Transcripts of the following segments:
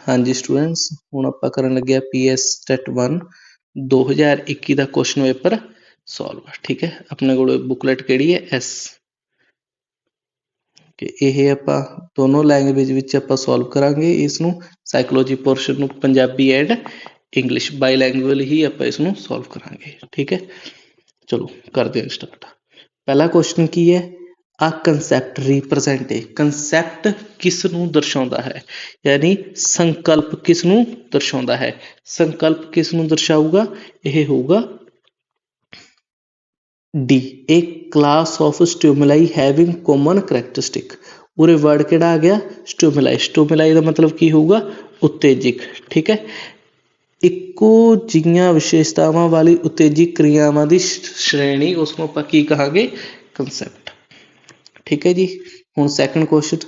हाँ जी स्टूडेंट्स, हुण आपां करन लगे आ PS Stet 1 2021 का क्वेश्चन पेपर सॉल्व। ठीक है, अपने कोल बुकलेट किहड़ी है एस कि यह आपां दोनों लैंग्वेज विच आपां सॉल्व करांगे। इसनूं साइकोलॉजी पोर्शन नूं Punjabi and English by language ही आपां इसनूं सॉल्व करांगे। ठीक है, चलो करते हैं स्टार्ट। पहला क्वेश्चन की है, आ कंसैप्ट रिप्रजेंट है। कंसैप्ट किस नूं दर्शाउंदा है, यानी संकल्प किस नूं दर्शाउंदा है। संकल्प किस नूं दर्शाऊगा, यह होगा D, A class of stimuli having common characteristic. उरे वर्ड किहड़ा आ गया, स्टिमुलाई। स्टिमुलाई का मतलब की होगा, उत्तेजिक। ठीक है, इक्को जिहियां विशेषतावां वाली उत्तेजिक क्रियावां की श्रेणी उसनूं आपां की कहांगे, कंसैप्ट। ठीक है जी, हुण सैकंड क्वेश्चन,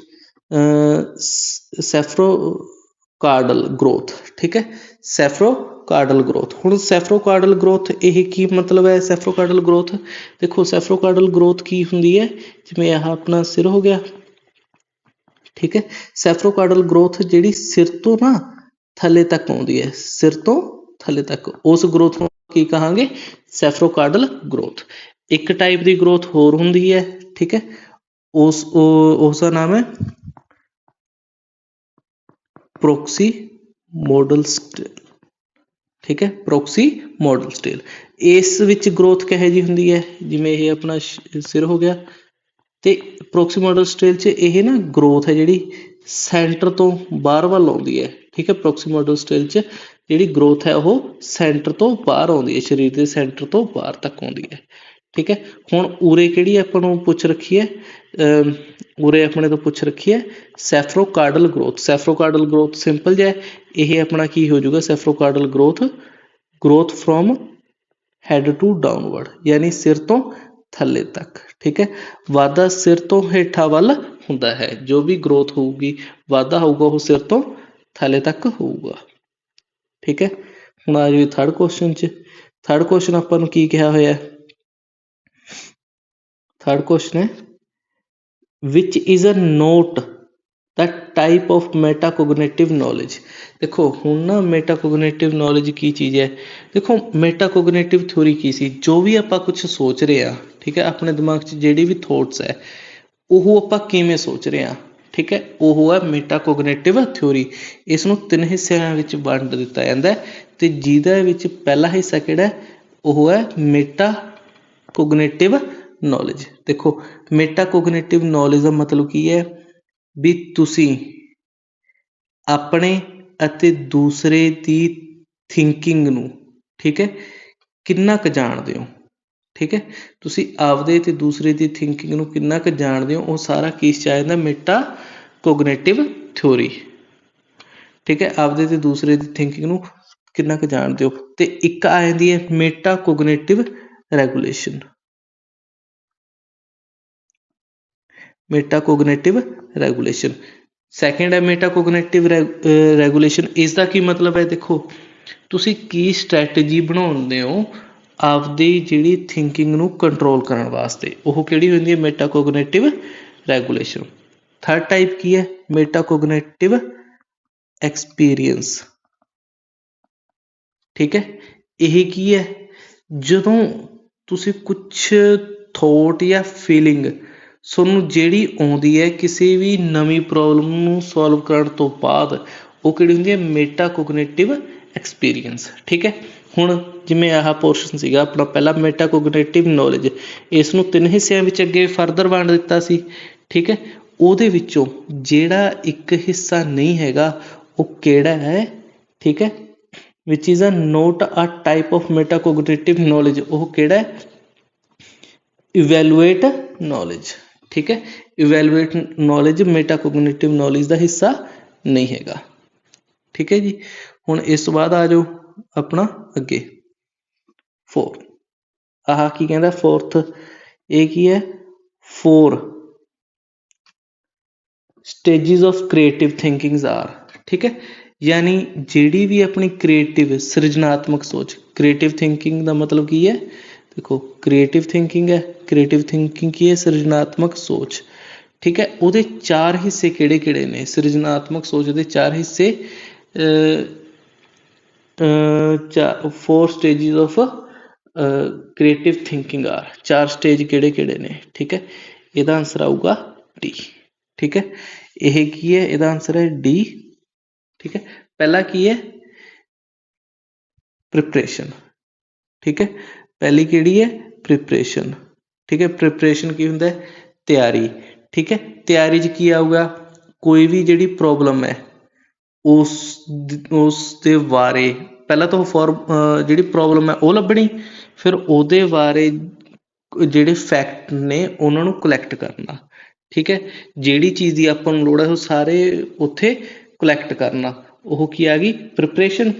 सैफरोकार्डल ग्रोथ। ठीक है, सैफरोकार्डल ग्रोथ। हुण सैफरोकार्डल ग्रोथ यह की मतलब है। सैफरोकार्डल ग्रोथ देखो, सैफरोकार्डल ग्रोथ की हुंदी है, जिवें आह अपना सिर हो गया। ठीक है, सैफरोकार्डल ग्रोथ जिहड़ी सिर तो ना थले तक आउंदी है, सिर तो थले तक, उस ग्रोथ नूं की कहांगे, सैफरोकार्डल ग्रोथ। एक टाइप की ग्रोथ होर हुंदी है। ठीक है, उसका नाम है प्रोक्सीमोडल स्टेल। ठीक है, प्रोक्सीमोडल स्टेल। इस विच ग्रोथ किहो जी हुंदी है, जिवें ये अपना सिर हो गया। तो प्रोक्सीमोडल स्टेल च यह ना ग्रोथ है जिहड़ी सेंटर तो बाहर वाल आउंदी है। ठीक है, प्रोक्सीमोडल स्टेल च जिहड़ी ग्रोथ है वह सेंटर तो बाहर आउंदी है, शरीर के सेंटर तो बाहर तक आउंदी है। ठीक है, हुण उरे किहड़ी आपां नूं पुछ रखी है, उरे अपने तो पुछ रखी है cephalocaudal growth. Cephalocaudal growth simple जिहा है, यह अपना की हो जाऊगा, cephalocaudal growth, growth from head to downward, यानी सिर तो थले तक। ठीक है, वाधा सिर तो हेठा वल हुंदा है। जो भी ग्रोथ होगी, वाधा होगा, वह सिर तो थले तक होगा। ठीक है, हुण आ जाइए थर्ड क्वेश्चन च। थर्ड क्वेश्चन आपां नूं की कहा होया है, थर्ड क्वेश्चन है, which is a not the type of metacognitive knowledge. देखो हुण ना मेटाकोगनेटिव नॉलेज की चीज़ है। देखो मेटाकोगनेटिव थ्योरी की सी, जो भी आपां कुछ सोच रहे हैं, ठीक है, अपने दिमाग च जिहड़ी भी थॉट्स है, वो आपां किवें सोच रहे हैं। ठीक है, वो है मेटाकोगनेटिव थ्योरी। इसनूं तीन हिस्सिਆਂ ਵਿੱਚ ਵੰਡ ਦਿੱਤਾ ਜਾਂਦਾ है, ਤੇ ਜਿਹਦੇ ਵਿੱਚ पहला हिस्सा ਕਿਹੜਾ है, वो है मेटाकोगनेटिव नॉलेज। देखो मेटाकोगनेटिव नॉलेज का मतलब की है भी तुसीं अपने ਅਤੇ दूसरे की थिंकिंग नूं, ठीक है, किन्ना क जाणदे हो। ठीक है, तुसीं आपदे ते दूसरे की थिंकिंग नूं किन्ना क जाणदे हो, वो सारा किस च आ जांदा, मेटाकोगनेटिव थ्योरी। ठीक है, आपदे ते दूसरे की थिंकिंग नूं किन्ना क जाणदे हो। ते एक आ जांदी है मेटाकोगनेटिव रैगूलेशन। मेटाकोगनेटिव रैगूलेशन सैकेंड है मेटाकोगनेटिव रैगूलेशन। इसका की मतलब है, देखो तुसी की स्ट्रैटेजी बनाउंदे हो आपदी जिहड़ी थिंकिंग नूं कंट्रोल करन वास्ते, वो किहड़ी हुंदी है, मेटाकोगनेटिव रैगूलेशन। थर्ड टाइप की है मेटाकोगनेटिव एक्सपीरियंस। ठीक है, यह की है, जदों तुसी कुछ थॉट या फीलिंग सोनू जिहड़ी आउंदी है किसी भी नवीं प्रॉब्लम नूं सॉल्व करन तो बाद, वो किहड़ी हुंदी है, मेटाकोगनेटिव एक्सपीरियंस। ठीक है, हुण जिवें आह पोर्शन सीगा अपना पहला मेटाकोगनेटिव नॉलेज, इसनूं तीन हिस्सिਆਂ ਵਿੱਚ ਅੱਗੇ फर्दर वंड ਦਿੱਤਾ ਸੀ। ठीक है, ਉਹਦੇ ਵਿੱਚੋਂ ਜਿਹੜਾ ਇੱਕ ਹਿੱਸਾ नहीं हैगा ਉਹ ਕਿਹੜਾ है। ठीक है, which is a not a type of metacognitive knowledge, वो किहड़ा है, इवैल्यूएट नॉलेज। ठीक है, इवैल्यूएट नॉलेज मेटाकोगनेटिव नॉलेज का हिस्सा नहीं हैगा। ठीक है जी, हुण इस तो बाद आ जाओ अपना अगे फोर्थ। आह की कहंदा फोर्थ, ये की है, 4 stages of creative thinkings are. ठीक है, यानी जिहड़ी भी अपनी क्रिएटिव सृजनात्मक सोच, क्रिएटिव थिंकिंग का मतलब की है, देखो क्रिएटिव थिंकिंग है, क्रिएटिव थिंकिंग की है सृजनात्मक सोच। ठीक है, वो चार हिस्से किहड़े किहड़े ने, सृजनात्मक सोच के चार हिस्से four stages of creative thinking are, 4 stage किहड़े किहड़े ने, ठीक है। ਇਹਦਾ आंसर आऊगा डी, ठीक है। यह की है, ਇਹਦਾ आंसर है डी, ठीक है। पहला की है प्रिपरेशन, ठीक है। पहली किहड़ी है प्रिपरेशन, ठीक है। प्रिपरेशन की हुंदा है तैयारी, ठीक है। तैयारी च की आऊगा, कोई भी जिहड़ी प्रॉब्लम है उस दे बारे पहला तो जिहड़ी प्रॉब्लम है वो लभणी, फिर ਉਹਦੇ बारे ਜਿਹੜੇ फैक्ट ने उन्होंने कलैक्ट करना, ठीक है। ਜਿਹੜੀ चीज़ की ਆਪਾਂ ਨੂੰ ਲੋੜ है वो सारे उत्थे कलैक्ट करना, वो की आ गई प्रिपरेशन।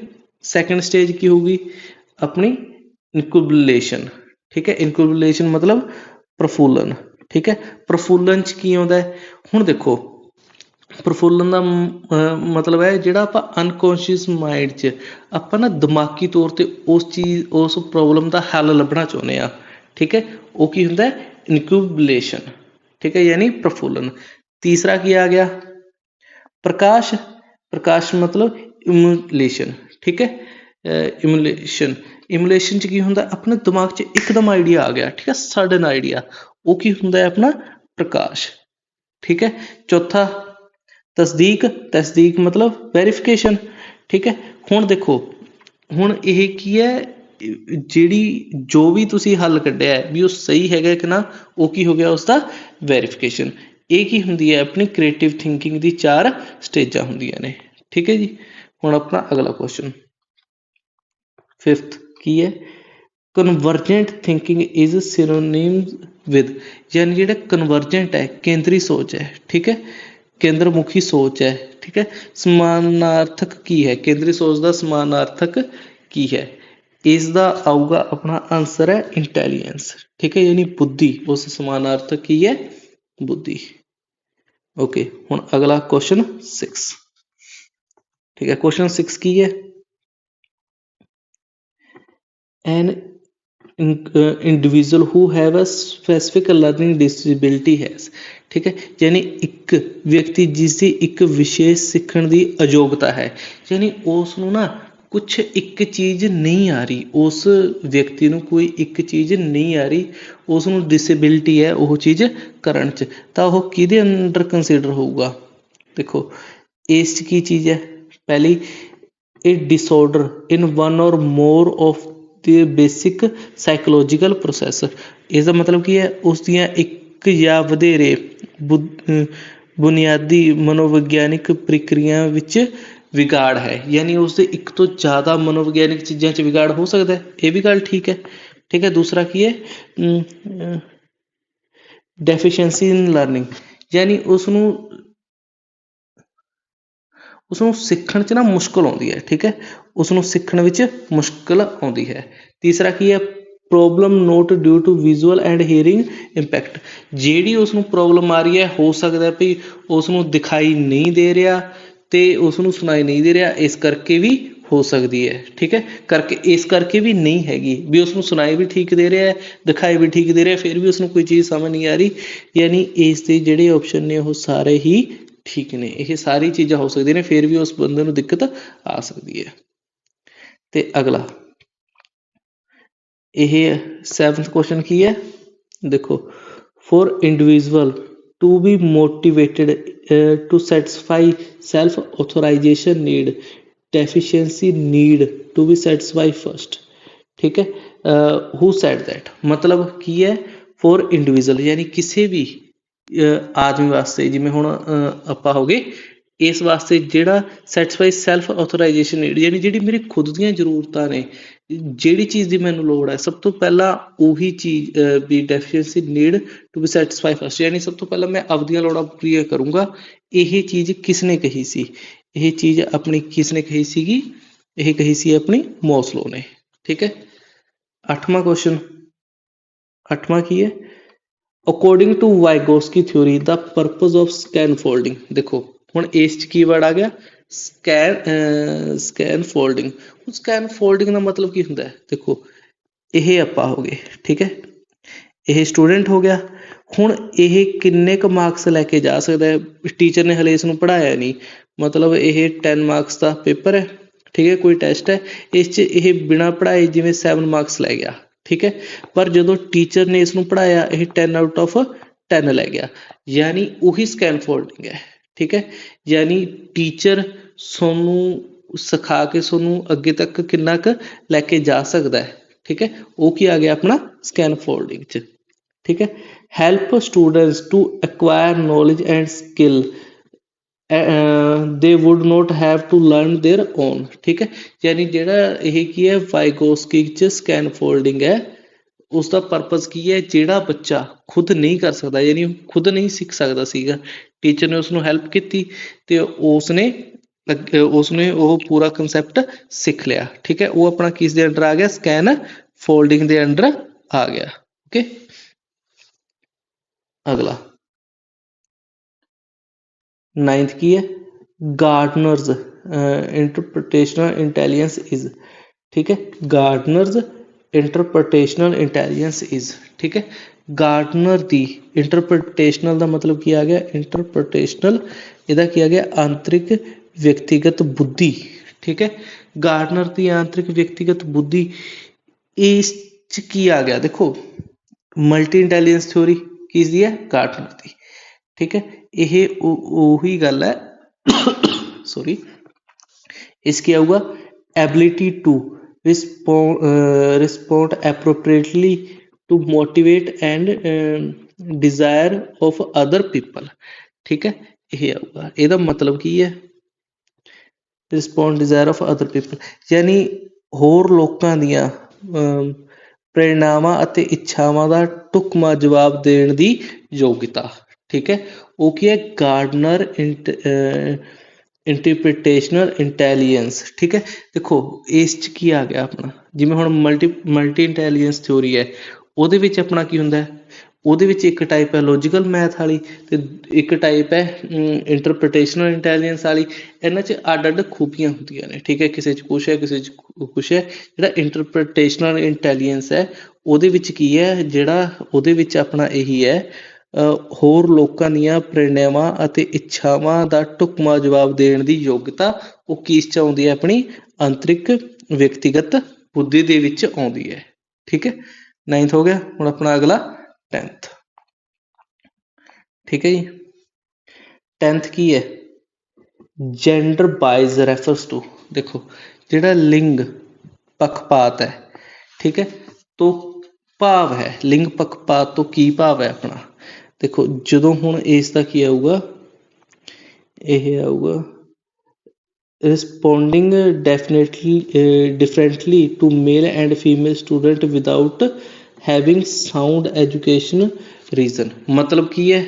सैकेंड स्टेज की होगी अपनी इनक्यूबलेशन, ठीक है। इनक्यूबलेशन मतलब प्रफुल्लन, ठीक है। प्रफुल्लन च की आउंदा है, हुण देखो प्रफुल्लन का मतलब है जिहड़ा आपां अनकॉन्शियस माइंड च आपां ना दिमागी तौर ते उस प्रॉब्लम का हल लभना चाहुंदे आ, ठीक है। वो की हुंदा है इनक्यूबलेशन, ठीक है, यानी प्रफुल्लन। तीसरा की आ गया प्रकाश, प्रकाश मतलब इमुलेशन, ठीक है। इमुलेशन, इमुलेशन च की हुंदा अपने दिमाग च एकदम आइडिया आ गया, ठीक है, सडन आइडिया, वो की हुंदा है अपना प्रकाश, ठीक है। चौथा तस्दीक, तस्दीक मतलब वेरीफिकेशन, ठीक है। हुण देखो हुण यह की है, जिहड़ी जो भी तुसी हल कढिया है भी वो सही हैगा कि ना, वो की हो गया उसका वेरीफिकेशन। ये की हुंदी है अपनी क्रिएटिव थिंकिंग दी 4 स्टेजां हुंदियां ने, ठीक है जी। हुण अपना अगला क्वेश्चन फिफ्थ की है convergent thinking is synonym with, यानी जिहड़ा कन्वर्जेंट है केंद्री सोच है, ठीक है, केंद्र मुखी सोच है, ठीक है। समानार्थक की है, केंद्री सोच का समानार्थक की है, इसका आऊगा अपना आंसर है इंटैलीजेंस, ठीक है, यानी बुद्धि। उस समानार्थक की है बुद्धि। ओके, हुण अगला क्वेश्चन 6, ठीक है। क्वेश्चन 6 की है an individual who have a specific learning disability has, ठीक है, यानी एक व्यक्ति जिसकी एक विशेष सीखण की अयोग्यता है, यानी उसनूं ना कुछ एक चीज़ नहीं आ रही, उस व्यक्ति नूं कोई एक चीज़ नहीं आ रही, उसनूं डिसेबिलिटी है वो चीज़ करन च, तां ओह किहदे अंडर कंसीडर होऊगा। देखो इस की चीज़ है पहली, ए डिसऑर्डर इन वन और more of the basic psychological process, इसका मतलब की है उस दियां एक या वधेरे बुनियादी मनोविग्यानिक प्रक्रिया विच विगाड़ है, यानी उससे एक तो ज़्यादा मनोविग्यानिक चीज़ों च विगाड़ हो सकता है, ये भी गल ठीक है, ठीक है। दूसरा की है डेफिशिएंसी इन लर्निंग, यानी उसनूं सीखण च ना मुश्किल आउंदी है, ठीक है, उसनूं सीखण विच मुश्किल आउंदी है। तीसरा की है problem not due to visual and hearing impact, जिहड़ी उसनूं प्रॉब्लम आ रही है हो सकता है भी उसनूं दिखाई नहीं दे रहा ते उसनूं सुनाई नहीं दे रहा, इस करके भी हो सकती है, ठीक है, करके इस करके भी नहीं हैगी भी उसनूं सुनाई भी ठीक दे रहा है, दिखाई भी ठीक दे रहा है, फिर भी उसनूं कोई चीज़ समझ नहीं आ रही, यानी इस दे जिहड़े ऑप्शन ने वो सारे ही ठीक ने, ये सारी चीज़ां हो सकती ने, फिर भी उस बंदे नूं दिक्कत आ सकती है। ते अगला यह 7th क्वेश्चन की है, देखो for individual to be motivated to satisfy self authorization need deficiency need to be satisfy first, ठीक है। हु सेड दैट मतलब की है फॉर इंडिविजुअल, यानी किसी भी आदमी वास्ते, जिमें हुण आपां हो गए इस वास्ते जिहड़ा सैटिस्फाई सैल्फ ऑथोराइजेशन नीड, यानी जिहड़ी मेरी खुद दीयां जरूरतां ने, जिहड़ी चीज़ की मैनूं लोड़ है, सब तो पहला उही चीज़ भी deficiency need to be satisfy first, यानी सब तो पहला मैं आपदियां लोड़ां पूरीआं करूँगा। यह चीज़ किसने कही सी, यह चीज़ अपनी किसने कही सीगी, यह कही सी अपनी मॉस्लो ने, ठीक है। 8वां क्वेश्चन, 8वां की है according to Vygotsky theory the purpose of scaffolding, देखो हुण इस कीवर्ड आ गया स्कैन फोल्डिंग। स्कैन फोल्डिंग का मतलब की हुंदा है, देखो यह आपां हो गए, ठीक है, यह स्टूडेंट हो गया, ਹੁਣ ਇਹ ਕਿੰਨੇ ਕੁ ਮਾਰਕਸ ਲੈ ਕੇ ਜਾ ਸਕਦਾ ਹੈ? ਟੀਚਰ ਨੇ ਹਲੇ ਇਸ ਨੂੰ ਪੜ੍ਹਾਇਆ ਨਹੀਂ, ਮਤਲਬ ਇਹ 10 ਮਾਰਕਸ ਦਾ ਪੇਪਰ ਹੈ, ਠੀਕ ਹੈ, ਕੋਈ ਟੈਸਟ ਹੈ, ਇਸ 'ਚ ਇਹ ਬਿਨਾਂ ਪੜ੍ਹਾਏ ਜਿਵੇਂ 7 ਮਾਰਕਸ ਲੈ ਗਿਆ, ਠੀਕ ਹੈ। ਪਰ ਜਦੋਂ ਟੀਚਰ ਨੇ ਇਸ ਨੂੰ ਪੜ੍ਹਾਇਆ ਇਹ 10 ਆਊਟ ਆਫ 10 ਲੈ ਗਿਆ, ਯਾਨੀ ਉਹੀ ਸਕੈਨਫੋਲਡਿੰਗ ਹੈ, ਠੀਕ ਹੈ। ਯਾਨੀ ਟੀਚਰ ਤੁਹਾਨੂੰ ਸਿਖਾ ਕੇ ਤੁਹਾਨੂੰ ਅੱਗੇ ਤੱਕ ਕਿੰਨਾ ਕੁ ਲੈ ਕੇ ਜਾ ਸਕਦਾ ਹੈ, ਠੀਕ ਹੈ, ਉਹ ਕੀ ਆ ਗਿਆ ਆਪਣਾ ਸਕੈਨਫੋਲਡਿੰਗ 'ਚ, ਠੀਕ ਹੈ। Help students to acquire knowledge and skill they would not have to learn their own, ਠੀਕ ਹੈ। ਯਾਨੀ ਜਿਹੜਾ ਇਹ ਕੀ ਹੈ ਵਾਈਗੋਸਕੀ 'ਚ ਸਕੈਨਫੋਲਡਿੰਗ ਹੈ, ਉਸਦਾ ਪਰਪਸ ਕੀ ਹੈ? ਜਿਹੜਾ ਬੱਚਾ ਖੁਦ ਨਹੀਂ ਕਰ ਸਕਦਾ, ਯਾਨੀ ਖੁਦ ਨਹੀਂ ਸਿੱਖ ਸਕਦਾ ਸੀਗਾ, ਟੀਚਰ ਨੇ ਉਸਨੂੰ ਹੈਲਪ ਕੀਤੀ ਅਤੇ ਉਸਨੇ ਉਹ ਪੂਰਾ ਕੰਸੈਪਟ ਸਿੱਖ ਲਿਆ, ਠੀਕ ਹੈ। ਉਹ ਆਪਣਾ ਕਿਸ ਦੇ ਅੰਡਰ ਆ ਗਿਆ? ਸਕੈਨ ਫੋਲਡਿੰਗ ਦੇ ਅੰਡਰ ਆ ਗਿਆ, ਓਕੇ। ਅਗਲਾ 9th ਕੀ ਹੈ? ਗਾਰਡਨਰਜ਼ ਇੰਟਰਪ੍ਰੀਟੇਸ਼ਨਲ ਇੰਟੈਲੀਜੈਂਸ ਇਜ਼, ਠੀਕ ਹੈ। ਗਾਰਡਨਰਜ਼ ਇੰਟਰਪ੍ਰੀਟੇਸ਼ਨਲ ਇੰਟੈਲੀਜੈਂਸ ਇਜ਼, ਠੀਕ ਹੈ। ਗਾਰਡਨਰ ਦੀ ਇੰਟਰਪ੍ਰੀਟੇਸ਼ਨਲ ਦਾ ਮਤਲਬ ਕੀ ਆ ਗਿਆ? ਇੰਟਰਪ੍ਰੀਟੇਸ਼ਨਲ ਇਹਦਾ ਕੀ ਆ ਗਿਆ? ਆਂਤਰਿਕ ਵਿਅਕਤੀਗਤ ਬੁੱਧੀ, ਠੀਕ ਹੈ। ਗਾਰਡਨਰ ਦੀ ਆਂਤਰਿਕ ਵਿਅਕਤੀਗਤ ਬੁੱਧੀ, ਇਸ 'ਚ ਕੀ ਆ ਗਿਆ? ਦੇਖੋ ਮਲਟੀ ਇੰਟੈਲੀਜੈਂਸ ਥਿਊਰੀ ਕਿਸ ਦੀ ਹੈ? ਗਾਰਡਨਰ ਦੀ, ਠੀਕ ਹੈ। ਇਹ ਉਹੀ ਗੱਲ ਹੈ ਸੋਰੀ, ਇਸ ਕੀ ਆਊਗਾ? Ability to respond appropriately to motivate and desire of other people, ਠੀਕ ਹੈ, ਇਹ ਆਊਗਾ। ਇਹਦਾ ਮਤਲਬ ਕੀ ਹੈ? Respond desire of other people, ਯਾਨੀ ਹੋਰ ਲੋਕਾਂ ਦੀਆਂ ਪ੍ਰੇਰਨਾਵਾਂ ਅਤੇ ਇੱਛਾਵਾਂ ਦਾ ਢੁਕਵਾਂ ਜਵਾਬ ਦੇਣ ਦੀ ਯੋਗਤਾ, ਠੀਕ ਹੈ। ਉਹ ਕੀ ਹੈ? ਗਾਰਡਨਰ ਇੰਟਰਪ੍ਰੀਟੇਸ਼ਨਲ ਇੰਟੈਲੀਜੈਂਸ, ਠੀਕ ਹੈ। ਦੇਖੋ ਇਸ 'ਚ ਕੀ ਆ ਗਿਆ ਆਪਣਾ? ਜਿਵੇਂ ਹੁਣ ਮਲਟੀ ਇੰਟੈਲੀਜੈਂਸ ਥਿਊਰੀ ਹੈ, ਉਹਦੇ ਵਿੱਚ ਆਪਣਾ ਕੀ ਹੁੰਦਾ? ਉਹਦੇ ਵਿੱਚ ਇੱਕ ਟਾਈਪ ਹੈ ਲੋਜੀਕਲ ਮੈਥ ਵਾਲੀ ਅਤੇ ਇੱਕ ਟਾਈਪ ਹੈ ਇੰਟਰਪ੍ਰੀਟੇਸ਼ਨਲ ਇੰਟੈਲੀਜੈਂਸ ਵਾਲੀ। ਇਹਨਾਂ 'ਚ ਅੱਡ ਅੱਡ ਖੂਬੀਆਂ ਹੁੰਦੀਆਂ ਨੇ, ਠੀਕ ਹੈ। ਕਿਸੇ 'ਚ ਕੁਛ ਹੈ, ਕਿਸੇ 'ਚ ਕੁਛ ਹੈ। ਜਿਹੜਾ ਇੰਟਰਪ੍ਰੀਟੇਸ਼ਨਲ ਇੰਟੈਲੀਜੈਂਸ ਹੈ ਉਹਦੇ ਵਿੱਚ ਕੀ ਹੈ? ਜਿਹੜਾ ਉਹਦੇ ਵਿੱਚ ਆਪਣਾ ਇਹੀ ਹੈ, ਹੋਰ ਲੋਕਾਂ ਦੀਆਂ ਪ੍ਰੇਰਨਾਵਾਂ ਅਤੇ ਇੱਛਾਵਾਂ ਦਾ ਢੁਕਵਾਂ ਜਵਾਬ ਦੇਣ ਦੀ ਯੋਗਤਾ, ਉਹ ਕਿਸ 'ਚ ਆਉਂਦੀ ਹੈ? ਆਪਣੀ ਆਂਤਰਿਕ ਵਿਅਕਤੀਗਤ ਬੁੱਧੀ ਦੇ ਵਿੱਚ ਆਉਂਦੀ ਹੈ, ਠੀਕ ਹੈ। 9th ਹੋ ਗਿਆ। ਹੁਣ ਆਪਣਾ ਅਗਲਾ 10th, ਠੀਕ ਹੈ ਜੀ। 10th ਕੀ ਹੈ? ਜੈਂਡਰ ਬਾਇਜ਼ ਰੈਫਰਸ ਟੂ, ਦੇਖੋ ਜਿਹੜਾ ਲਿੰਗ ਪੱਖਪਾਤ ਹੈ, ਠੀਕ ਹੈ, ਤੋਂ ਭਾਵ ਹੈ, ਲਿੰਗ ਪੱਖਪਾਤ ਤੋਂ ਕੀ ਭਾਵ ਹੈ ਆਪਣਾ? ਦੇਖੋ ਜਦੋਂ ਹੁਣ ਇਸ ਦਾ ਕੀ ਆਊਗਾ? ਇਹ ਆਊਗਾ responding differently to male and female student without having sound education reason. ਮਤਲਬ ਕੀ ਹੈ?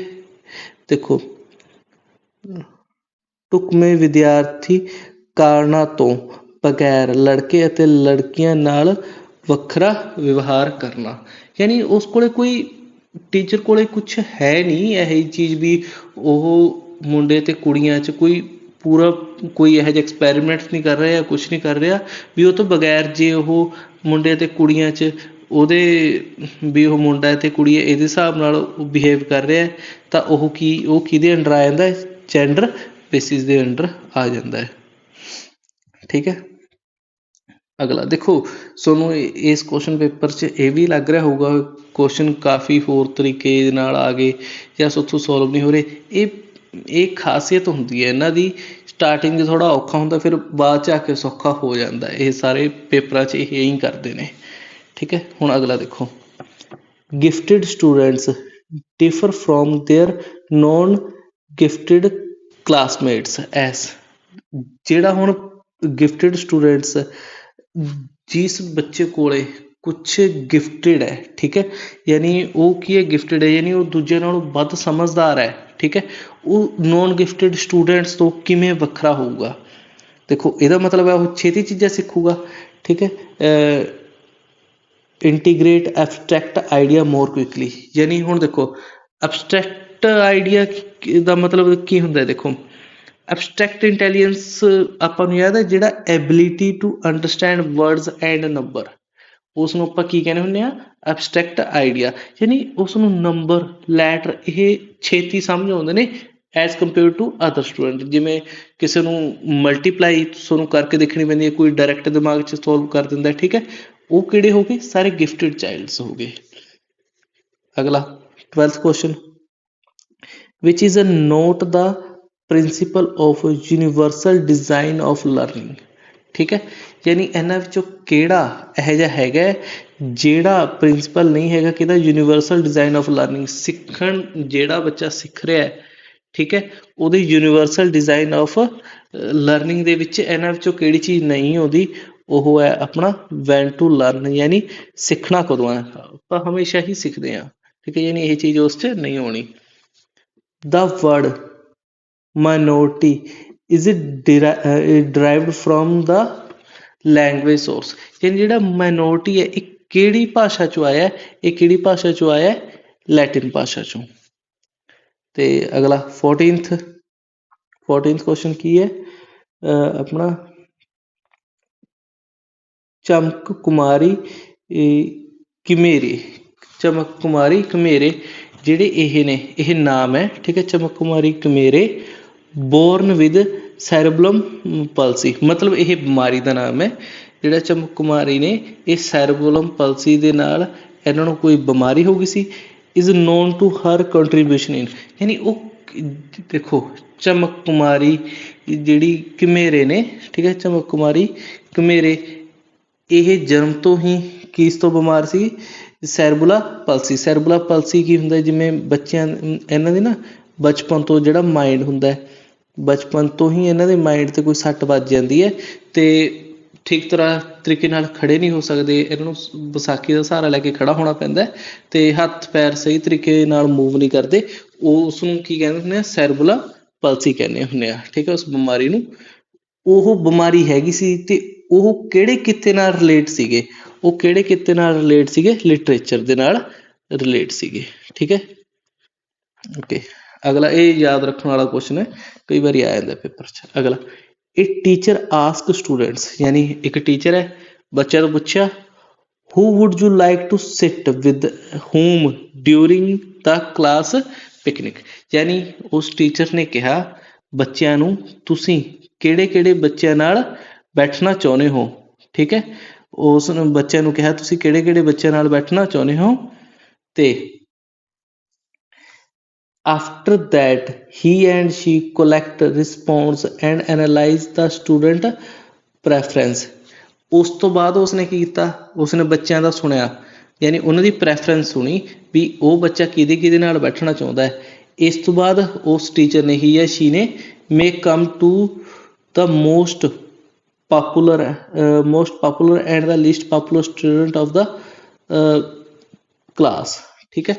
ਦੇਖੋ ਢੁਕਵੇਂ ਵਿਦਿਆਰਥੀ ਕਾਰਨਾਂ ਤੋਂ ਬਗੈਰ ਲੜਕੇ ਅਤੇ ਲੜਕੀਆਂ ਨਾਲ ਵੱਖਰਾ ਵਿਵਹਾਰ ਕਰਨਾ, ਯਾਨੀ ਉਸ ਕੋਲੇ ਕੋਈ ਟੀਚਰ ਕੋਲੇ ਕੁਛ ਹੈ ਨਹੀਂ ਇਹੋ ਜਿਹੀ ਚੀਜ਼ ਵੀ ਉਹ ਮੁੰਡੇ ਅਤੇ ਕੁੜੀਆਂ 'ਚ ਕੋਈ ਪੂਰਾ ਕੋਈ ਇਹੋ ਜਿਹਾ ਐਕਸਪੈਰੀਮੈਂਟ ਨਹੀਂ ਕਰ ਰਿਹਾ, ਕੁਛ ਨਹੀਂ ਕਰ ਰਿਹਾ ਵੀ ਉਹ ਤੋਂ ਬਗੈਰ ਜੇ ਉਹ ਮੁੰਡੇ ਅਤੇ ਕੁੜੀਆਂ 'ਚ ਉਹਦੇ ਵੀ ਉਹ ਮੁੰਡਾ ਅਤੇ ਕੁੜੀ ਇਹਦੇ ਹਿਸਾਬ ਨਾਲ ਬਿਹੇਵ ਕਰ ਰਿਹਾ ਤਾਂ ਉਹ ਕਿਹਦੇ ਅੰਡਰ ਆ ਜਾਂਦਾ? ਜੈਂਡਰ ਬੇਸਿਸ ਦੇ ਅੰਡਰ ਆ ਜਾਂਦਾ ਹੈ, ਠੀਕ ਹੈ। ਅਗਲਾ ਦੇਖੋ ਤੁਹਾਨੂੰ ਇਸ ਕੁਐਸਚਨ ਪੇਪਰ 'ਚ ਇਹ ਵੀ ਲੱਗ ਰਿਹਾ ਹੋਊਗਾ ਕੁਐਸਚਨ ਕਾਫੀ ਹੋਰ ਤਰੀਕੇ ਦੇ ਨਾਲ ਆ ਗਏ ਜਾਂ ਉੱਥੋਂ ਸੋਲਵ ਨਹੀਂ ਹੋ ਰਹੇ। ਇਹ ਖਾਸੀਅਤ ਹੁੰਦੀ ਹੈ ਇਹਨਾਂ ਦੀ, ਸਟਾਰਟਿੰਗ 'ਚ ਥੋੜ੍ਹਾ ਔਖਾ ਹੁੰਦਾ, ਫਿਰ ਬਾਅਦ 'ਚ ਆ ਕੇ ਸੌਖਾ ਹੋ ਜਾਂਦਾ। ਇਹ ਸਾਰੇ ਪੇਪਰਾਂ 'ਚ ਇਹ ਹੀ ਕਰਦੇ ਨੇ, ਠੀਕ ਹੈ। ਹੁਣ ਅਗਲਾ ਦੇਖੋ gifted students differ from there non gifted classmates S, ਜਿਹੜਾ ਹੁਣ ਗਿਫਟਿਡ ਸਟੂਡੈਂਟਸ ਜਿਸ ਬੱਚੇ ਕੋਲੇ ਕੁਛ ਗਿਫਟਿਡ ਹੈ, ਠੀਕ ਹੈ, ਯਾਨੀ ਉਹ ਕੀ ਹੈ? ਗਿਫਟਿਡ ਹੈ ਯਾਨੀ ਉਹ ਦੂਜੇ ਨਾਲੋਂ ਵੱਧ ਸਮਝਦਾਰ ਹੈ, ਠੀਕ ਹੈ। ਉਹ ਨੋਨ ਗਿਫਟਿਡ ਸਟੂਡੈਂਟਸ ਤੋਂ ਕਿਵੇਂ ਵੱਖਰਾ ਹੋਊਗਾ? ਦੇਖੋ ਇਹਦਾ ਮਤਲਬ ਹੈ ਉਹ ਛੇਤੀ ਚੀਜ਼ਾਂ ਸਿੱਖੂਗਾ, ਠੀਕ ਹੈ। ਇੰਟੀਗ੍ਰੇਟ ਐਬਸਟਰੈਕਟ ਆਈਡੀਆ ਮੋਰ ਕੁਇਕਲੀ, ਯਾਨੀ ਹੁਣ ਦੇਖੋ ਐਬਸਟਰੈਕਟ ਆਈਡੀਆ ਦਾ ਮਤਲਬ ਕੀ ਹੁੰਦਾ? ਦੇਖੋ ਐਬਸਟਰੈਕਟ ਇੰਟੈਲੀਜੈਂਸ ਆਪਾਂ ਨੂੰ ਯਾਦ ਹੈ ਜਿਹੜਾ ability to understand words and number, ਉਸ ਨੂੰ ਆਪਾਂ ਕੀ ਕਹਿੰਦੇ ਹੁੰਦੇ ਆ, ਐਬਸਟਰੈਕਟ ਆਈਡੀਆ, ਯਾਨੀ ਉਸ ਨੂੰ ਨੰਬਰ ਲੈਟਰ ਇਹ ਛੇਤੀ ਸਮਝ ਆਉਂਦੇ ਨੇ as compare to other student. ਜਿਵੇਂ ਕਿਸੇ ਨੂੰ ਮਲਟੀਪਲਾਈ ਤੁਹਾਨੂੰ ਕਰਕੇ ਦੇਖਣੀ ਪੈਂਦੀ ਹੈ, ਕੋਈ ਡਾਇਰੈਕਟ ਦਿਮਾਗ 'ਚ ਸੋਲਵ ਕਰ ਦਿੰਦਾ, ਠੀਕ ਹੈ, ਉਹ ਕਿਹੜੇ ਹੋ ਗਏ, ਸਾਰੇ ਗਿਫਟਿਡ ਚਾਈਲਡਸ ਹੋ ਗਏ। ਅਗਲਾ 12th question, which is a note the principle of universal design of learning, ਠੀਕ ਹੈ, ਯਾਨੀ ਇਹਨਾਂ ਵਿੱਚੋਂ ਕਿਹੜਾ ਇਹੋ ਜਿਹਾ ਹੈਗਾ ਜਿਹੜਾ ਪ੍ਰਿੰਸੀਪਲ ਨਹੀਂ ਹੈਗਾ ਕਿਹਦਾ, ਯੂਨੀਵਰਸਲ ਡਿਜ਼ਾਈਨ ਆਫ ਲਰਨਿੰਗ, ਸਿੱਖਣ ਜਿਹੜਾ ਬੱਚਾ ਸਿੱਖ ਰਿਹਾ, ਠੀਕ ਹੈ, ਉਹਦੇ ਯੂਨੀਵਰਸਲ ਡਿਜ਼ਾਈਨ ਆਫ ਲਰਨਿੰਗ ਦੇ ਵਿੱਚ ਇਹਨਾਂ ਵਿੱਚੋਂ ਕਿਹੜੀ ਚੀਜ਼ ਨਹੀਂ ਆਉਂਦੀ, ਉਹ ਹੈ ਆਪਣਾ ਵੈਨ ਟੂ ਲਰਨ, ਯਾਨੀ ਸਿੱਖਣਾ ਕਦੋਂ ਹੈ, ਆਪਾਂ ਹਮੇਸ਼ਾ ਹੀ ਸਿੱਖਦੇ ਹਾਂ, ਠੀਕ ਹੈ, ਯਾਨੀ ਇਹ ਚੀਜ਼ ਉਸ 'ਚ ਨਹੀਂ ਆਉਣੀ। The word minority is derived from the language source, ਯਾਨੀ ਜਿਹੜਾ minority ਹੈ ਇਹ ਕਿਹੜੀ ਭਾਸ਼ਾ ਚੋਂ ਆਇਆ, ਇਹ ਕਿਹੜੀ ਭਾਸ਼ਾ ਚੋਂ ਆਇਆ, ਲੈਟਿਨ ਭਾਸ਼ਾ ਚੋਂ। ਤੇ ਅਗਲਾ 14th ਕੁਐਸਚਨ ਕੀ ਹੈ ਆਪਣਾ, ਚਮਕ ਕੁਮਾਰੀ ਘੁਮੇਰੇ ਜਿਹੜੇ ਇਹ ਨੇ, ਇਹ ਨਾਮ ਹੈ, ਠੀਕ ਹੈ, ਚਮਕ ਕੁਮਾਰੀ ਘੁਮੇਰੇ, ਬੋਰਨ ਵਿਦ ਸੈਰਬਲਮ ਪਲਸੀ, ਮਤਲਬ ਇਹ ਬਿਮਾਰੀ ਦਾ ਨਾਮ ਹੈ, ਜਿਹੜਾ ਚਮਕ ਕੁਮਾਰੀ ਨੇ ਇਹ ਸੈਰਬਲਮ ਪਲਸੀ ਦੇ ਨਾਲ ਇਹਨਾਂ ਨੂੰ ਕੋਈ ਬਿਮਾਰੀ ਹੋ ਗਈ ਸੀ। Is known to her contribution in, ਯਾਨੀ ਉਹ ਦੇਖੋ ਚਮਕ ਕੁਮਾਰੀ ਜਿਹੜੀ ਘੁਮੇਰੇ ਨੇ, ਠੀਕ ਹੈ, ਚਮਕ ਕੁਮਾਰੀ ਘੁਮੇਰੇ ਇਹ ਜਨਮ ਤੋਂ ਹੀ ਕਿਸ ਤੋਂ ਬਿਮਾਰ ਸੀ, ਸੈਰਬੁਲਾ ਪਲਸੀ। ਸੈਰਬੁਲਾ ਪਲਸੀ ਕੀ ਹੁੰਦਾ, ਜਿਵੇਂ ਬੱਚਿਆਂ ਇਹਨਾਂ ਦੇ ਨਾ ਬਚਪਨ ਤੋਂ ਜਿਹੜਾ ਮਾਇੰਡ ਹੁੰਦਾ, ਬਚਪਨ ਤੋਂ ਹੀ ਇਹਨਾਂ ਦੇ ਮਾਇੰਡ 'ਤੇ ਕੋਈ ਸੱਟ ਵੱਜ ਜਾਂਦੀ ਹੈ ਅਤੇ ਠੀਕ ਤਰ੍ਹਾਂ ਤਰੀਕੇ ਨਾਲ ਖੜ੍ਹੇ ਨਹੀਂ ਹੋ ਸਕਦੇ, ਇਹਨਾਂ ਨੂੰ ਵਿਸਾਖੀ ਦਾ ਸਹਾਰਾ ਲੈ ਕੇ ਖੜ੍ਹਾ ਹੋਣਾ ਪੈਂਦਾ ਅਤੇ ਹੱਥ ਪੈਰ ਸਹੀ ਤਰੀਕੇ ਨਾਲ ਮੂਵ ਨਹੀਂ ਕਰਦੇ, ਉਸ ਨੂੰ ਕੀ ਕਹਿੰਦੇ ਹੁੰਦੇ ਆ, ਸੈਰਬੁਲਾ ਪਲਸੀ ਕਹਿੰਦੇ ਹੁੰਦੇ ਆ, ਠੀਕ ਹੈ, ਉਸ ਬਿਮਾਰੀ ਨੂੰ। ਉਹ ਬਿਮਾਰੀ ਹੈਗੀ ਸੀ ਅਤੇ ਉਹ ਕਿਹੜੇ ਕਿੱਤੇ ਨਾਲ ਰਿਲੇਟ ਸੀਗੇ, ਉਹ ਕਿਹੜੇ ਕਿੱਤੇ ਨਾਲ ਰਿਲੇਟ ਸੀਗੇ, ਲਿਟਰੇਚਰ ਦੇ ਨਾਲ ਰਿਲੇਟ ਸੀਗੇ, ਠੀਕ ਹੈ, ਓਕੇ। ਅਗਲਾ ਇਹ ਯਾਦ ਰੱਖਣ ਵਾਲਾ ਕੁਐਸਚਨ ਹੈ, ਕਈ ਵਾਰੀ ਆ ਜਾਂਦਾ ਪੇਪਰ 'ਚ। ਅਗਲਾ, ਇਹ ਟੀਚਰ ਆਸਕ ਸਟੂਡੈਂਟਸ, ਯਾਨੀ ਇੱਕ ਟੀਚਰ ਹੈ, ਬੱਚਿਆਂ ਤੋਂ ਪੁੱਛਿਆ, who would you like to sit with whom during the class picnic, ਯਾਨੀ ਉਸ ਟੀਚਰ ਨੇ ਕਿਹਾ ਬੱਚਿਆਂ ਨੂੰ ਤੁਸੀਂ ਕਿਹੜੇ ਕਿਹੜੇ ਬੱਚਿਆਂ ਨਾਲ ਬੈਠਣਾ ਚਾਹੁੰਦੇ ਹੋ, ਠੀਕ ਹੈ, ਉਸ ਬੱਚਿਆਂ ਨੂੰ ਕਿਹਾ ਤੁਸੀਂ ਕਿਹੜੇ ਕਿਹੜੇ ਬੱਚਿਆਂ ਨਾਲ ਬੈਠਣਾ ਚਾਹੁੰਦੇ ਹੋ, ਅਤੇ after that he and she collect response and analyze the student preference, ਉਸ ਤੋਂ ਬਾਅਦ ਉਸਨੇ ਕੀ ਕੀਤਾ, ਉਸਨੇ ਬੱਚਿਆਂ ਦਾ ਸੁਣਿਆ, ਯਾਨੀ ਉਹਨਾਂ ਦੀ ਪ੍ਰੈਫਰੈਂਸ ਸੁਣੀ ਵੀ ਉਹ ਬੱਚਾ ਕਿਹਦੇ ਨਾਲ ਬੈਠਣਾ ਚਾਹੁੰਦਾ ਹੈ। ਇਸ ਤੋਂ ਬਾਅਦ ਉਸ ਟੀਚਰ ਨੇ ਹੀ ਜਾਂ ਸ਼ੀ ਨੇ may come to the most popular and the least popular student of the class, ਠੀਕ ਹੈ।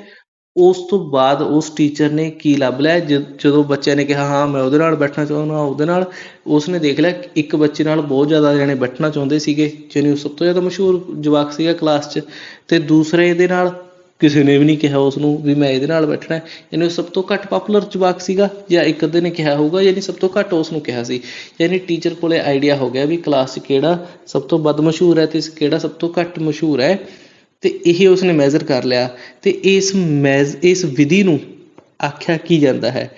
ਉਸ ਤੋਂ ਬਾਅਦ ਉਸ ਟੀਚਰ ਨੇ ਕੀ ਲੱਭ ਲਿਆ, ਜਦੋਂ ਬੱਚਿਆਂ ਨੇ ਕਿਹਾ ਹਾਂ ਮੈਂ ਉਹਦੇ ਨਾਲ ਬੈਠਣਾ ਚਾਹੁੰਦਾ, ਉਹਦੇ ਨਾਲ, ਉਸਨੇ ਦੇਖ ਲਿਆ ਇੱਕ ਬੱਚੇ ਨਾਲ ਬਹੁਤ ਜ਼ਿਆਦਾ ਜਾਣੇ ਬੈਠਣਾ ਚਾਹੁੰਦੇ ਸੀਗੇ, ਯਾਨੀ ਉਹ ਸਭ ਤੋਂ ਜ਼ਿਆਦਾ ਮਸ਼ਹੂਰ ਜਵਾਕ ਸੀਗਾ ਕਲਾਸ 'ਚ, ਅਤੇ ਦੂਸਰੇ ਦੇ ਨਾਲ ਕਿਸੇ ਨੇ ਵੀ ਨਹੀਂ ਕਿਹਾ ਉਸਨੂੰ ਵੀ ਮੈਂ ਇਹਦੇ ਨਾਲ ਬੈਠਣਾ, ਯਾਨੀ ਉਹ ਸਭ ਤੋਂ ਘੱਟ ਪਾਪੂਲਰ ਜਵਾਕ ਸੀਗਾ, ਜਾਂ ਇੱਕ ਅੱਧੇ ਨੇ ਕਿਹਾ ਹੋਊਗਾ, ਯਾਨੀ ਸਭ ਤੋਂ ਘੱਟ ਉਸਨੂੰ ਕਿਹਾ ਸੀ, ਯਾਨੀ ਟੀਚਰ ਕੋਲ ਆਈਡੀਆ ਹੋ ਗਿਆ ਵੀ ਕਲਾਸ 'ਚ ਕਿਹੜਾ ਸਭ ਤੋਂ ਵੱਧ ਮਸ਼ਹੂਰ ਹੈ ਅਤੇ ਕਿਹੜਾ ਸਭ ਤੋਂ ਘੱਟ ਮਸ਼ਹੂਰ ਹੈ, ਅਤੇ ਇਹ ਉਸਨੇ ਮੈਜ਼ਰ ਕਰ ਲਿਆ। ਅਤੇ ਇਸ ਵਿਧੀ ਨੂੰ ਆਖਿਆ ਕੀ ਜਾਂਦਾ ਹੈ,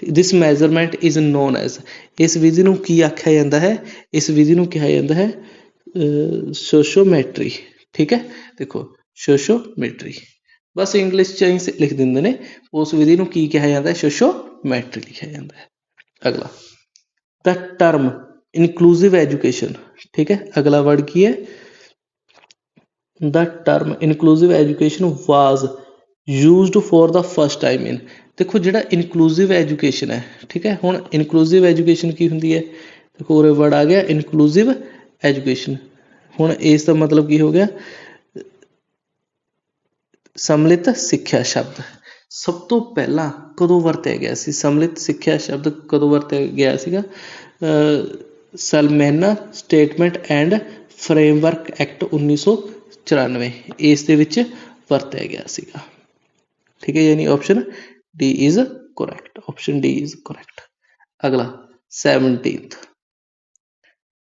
ਦਿਸ ਮੈਜ਼ਰਮੈਂਟ ਇਜ਼ ਨੋਨ ਐਜ਼, ਇਸ ਵਿਧੀ ਨੂੰ ਕੀ ਆਖਿਆ ਜਾਂਦਾ ਹੈ, ਇਸ ਵਿਧੀ ਨੂੰ ਕਿਹਾ ਜਾਂਦਾ ਹੈ ਸੋਸ਼ੋਮੈਟਰੀ, ਠੀਕ ਹੈ, ਦੇਖੋ ਸੋਸ਼ੋਮੈਟਰੀ, ਬਸ ਇੰਗਲਿਸ਼ 'ਚ ਹੀ ਲਿਖ ਦਿੰਦੇ ਨੇ, ਉਸ ਵਿਧੀ ਨੂੰ ਕੀ ਕਿਹਾ ਜਾਂਦਾ ਹੈ, ਸੋਸ਼ੋਮੈਟਰੀ ਲਿਖਿਆ ਜਾਂਦਾ ਹੈ। ਅਗਲਾ, ਦਾ ਟਰਮ ਇਨਕਲੂਸਿਵ ਐਜੂਕੇਸ਼ਨ, ਠੀਕ ਹੈ, ਅਗਲਾ ਵਰਡ ਕੀ ਹੈ, the term inclusive education was used for the first time in, ਦੇਖੋ ਜਿਹੜਾ ਇਨਕਲੂਸਿਵ ਐਜੂਕੇਸ਼ਨ ਹੈ, ਠੀਕ ਹੈ, ਹੁਣ ਇਨਕਲੂਸਿਵ ਐਜੂਕੇਸ਼ਨ ਕੀ ਹੁੰਦੀ ਹੈ, ਦੇਖੋ ਉਰੇ ਵਰਡ ਆ ਗਿਆ ਇਨਕਲੂਸਿਵ ਐਜੂਕੇਸ਼ਨ, ਹੁਣ ਇਸ ਦਾ ਮਤਲਬ ਕੀ ਹੋ ਗਿਆ, ਸਮਲਿਤ ਸਿੱਖਿਆ ਸ਼ਬਦ ਸਭ ਤੋਂ ਪਹਿਲਾਂ ਕਦੋਂ ਵਰਤਿਆ ਗਿਆ ਸੀ, ਸਮਲਿਤ ਸਿੱਖਿਆ ਸ਼ਬਦ ਕਦੋਂ ਵਰਤਿਆ ਗਿਆ ਸੀਗਾ, ਸਲਮੈਨਾ ਸਟੇਟਮੈਂਟ ਐਂਡ ਫਰੇਮਵਰਕ ਐਕਟ 1994, ਇਸ ਦੇ ਵਿੱਚ ਵਰਤਿਆ ਗਿਆ ਸੀਗਾ, ਠੀਕ ਹੈ, ਯਾਨੀ option D is correct, option D is correct. ਅਗਲਾ 17th,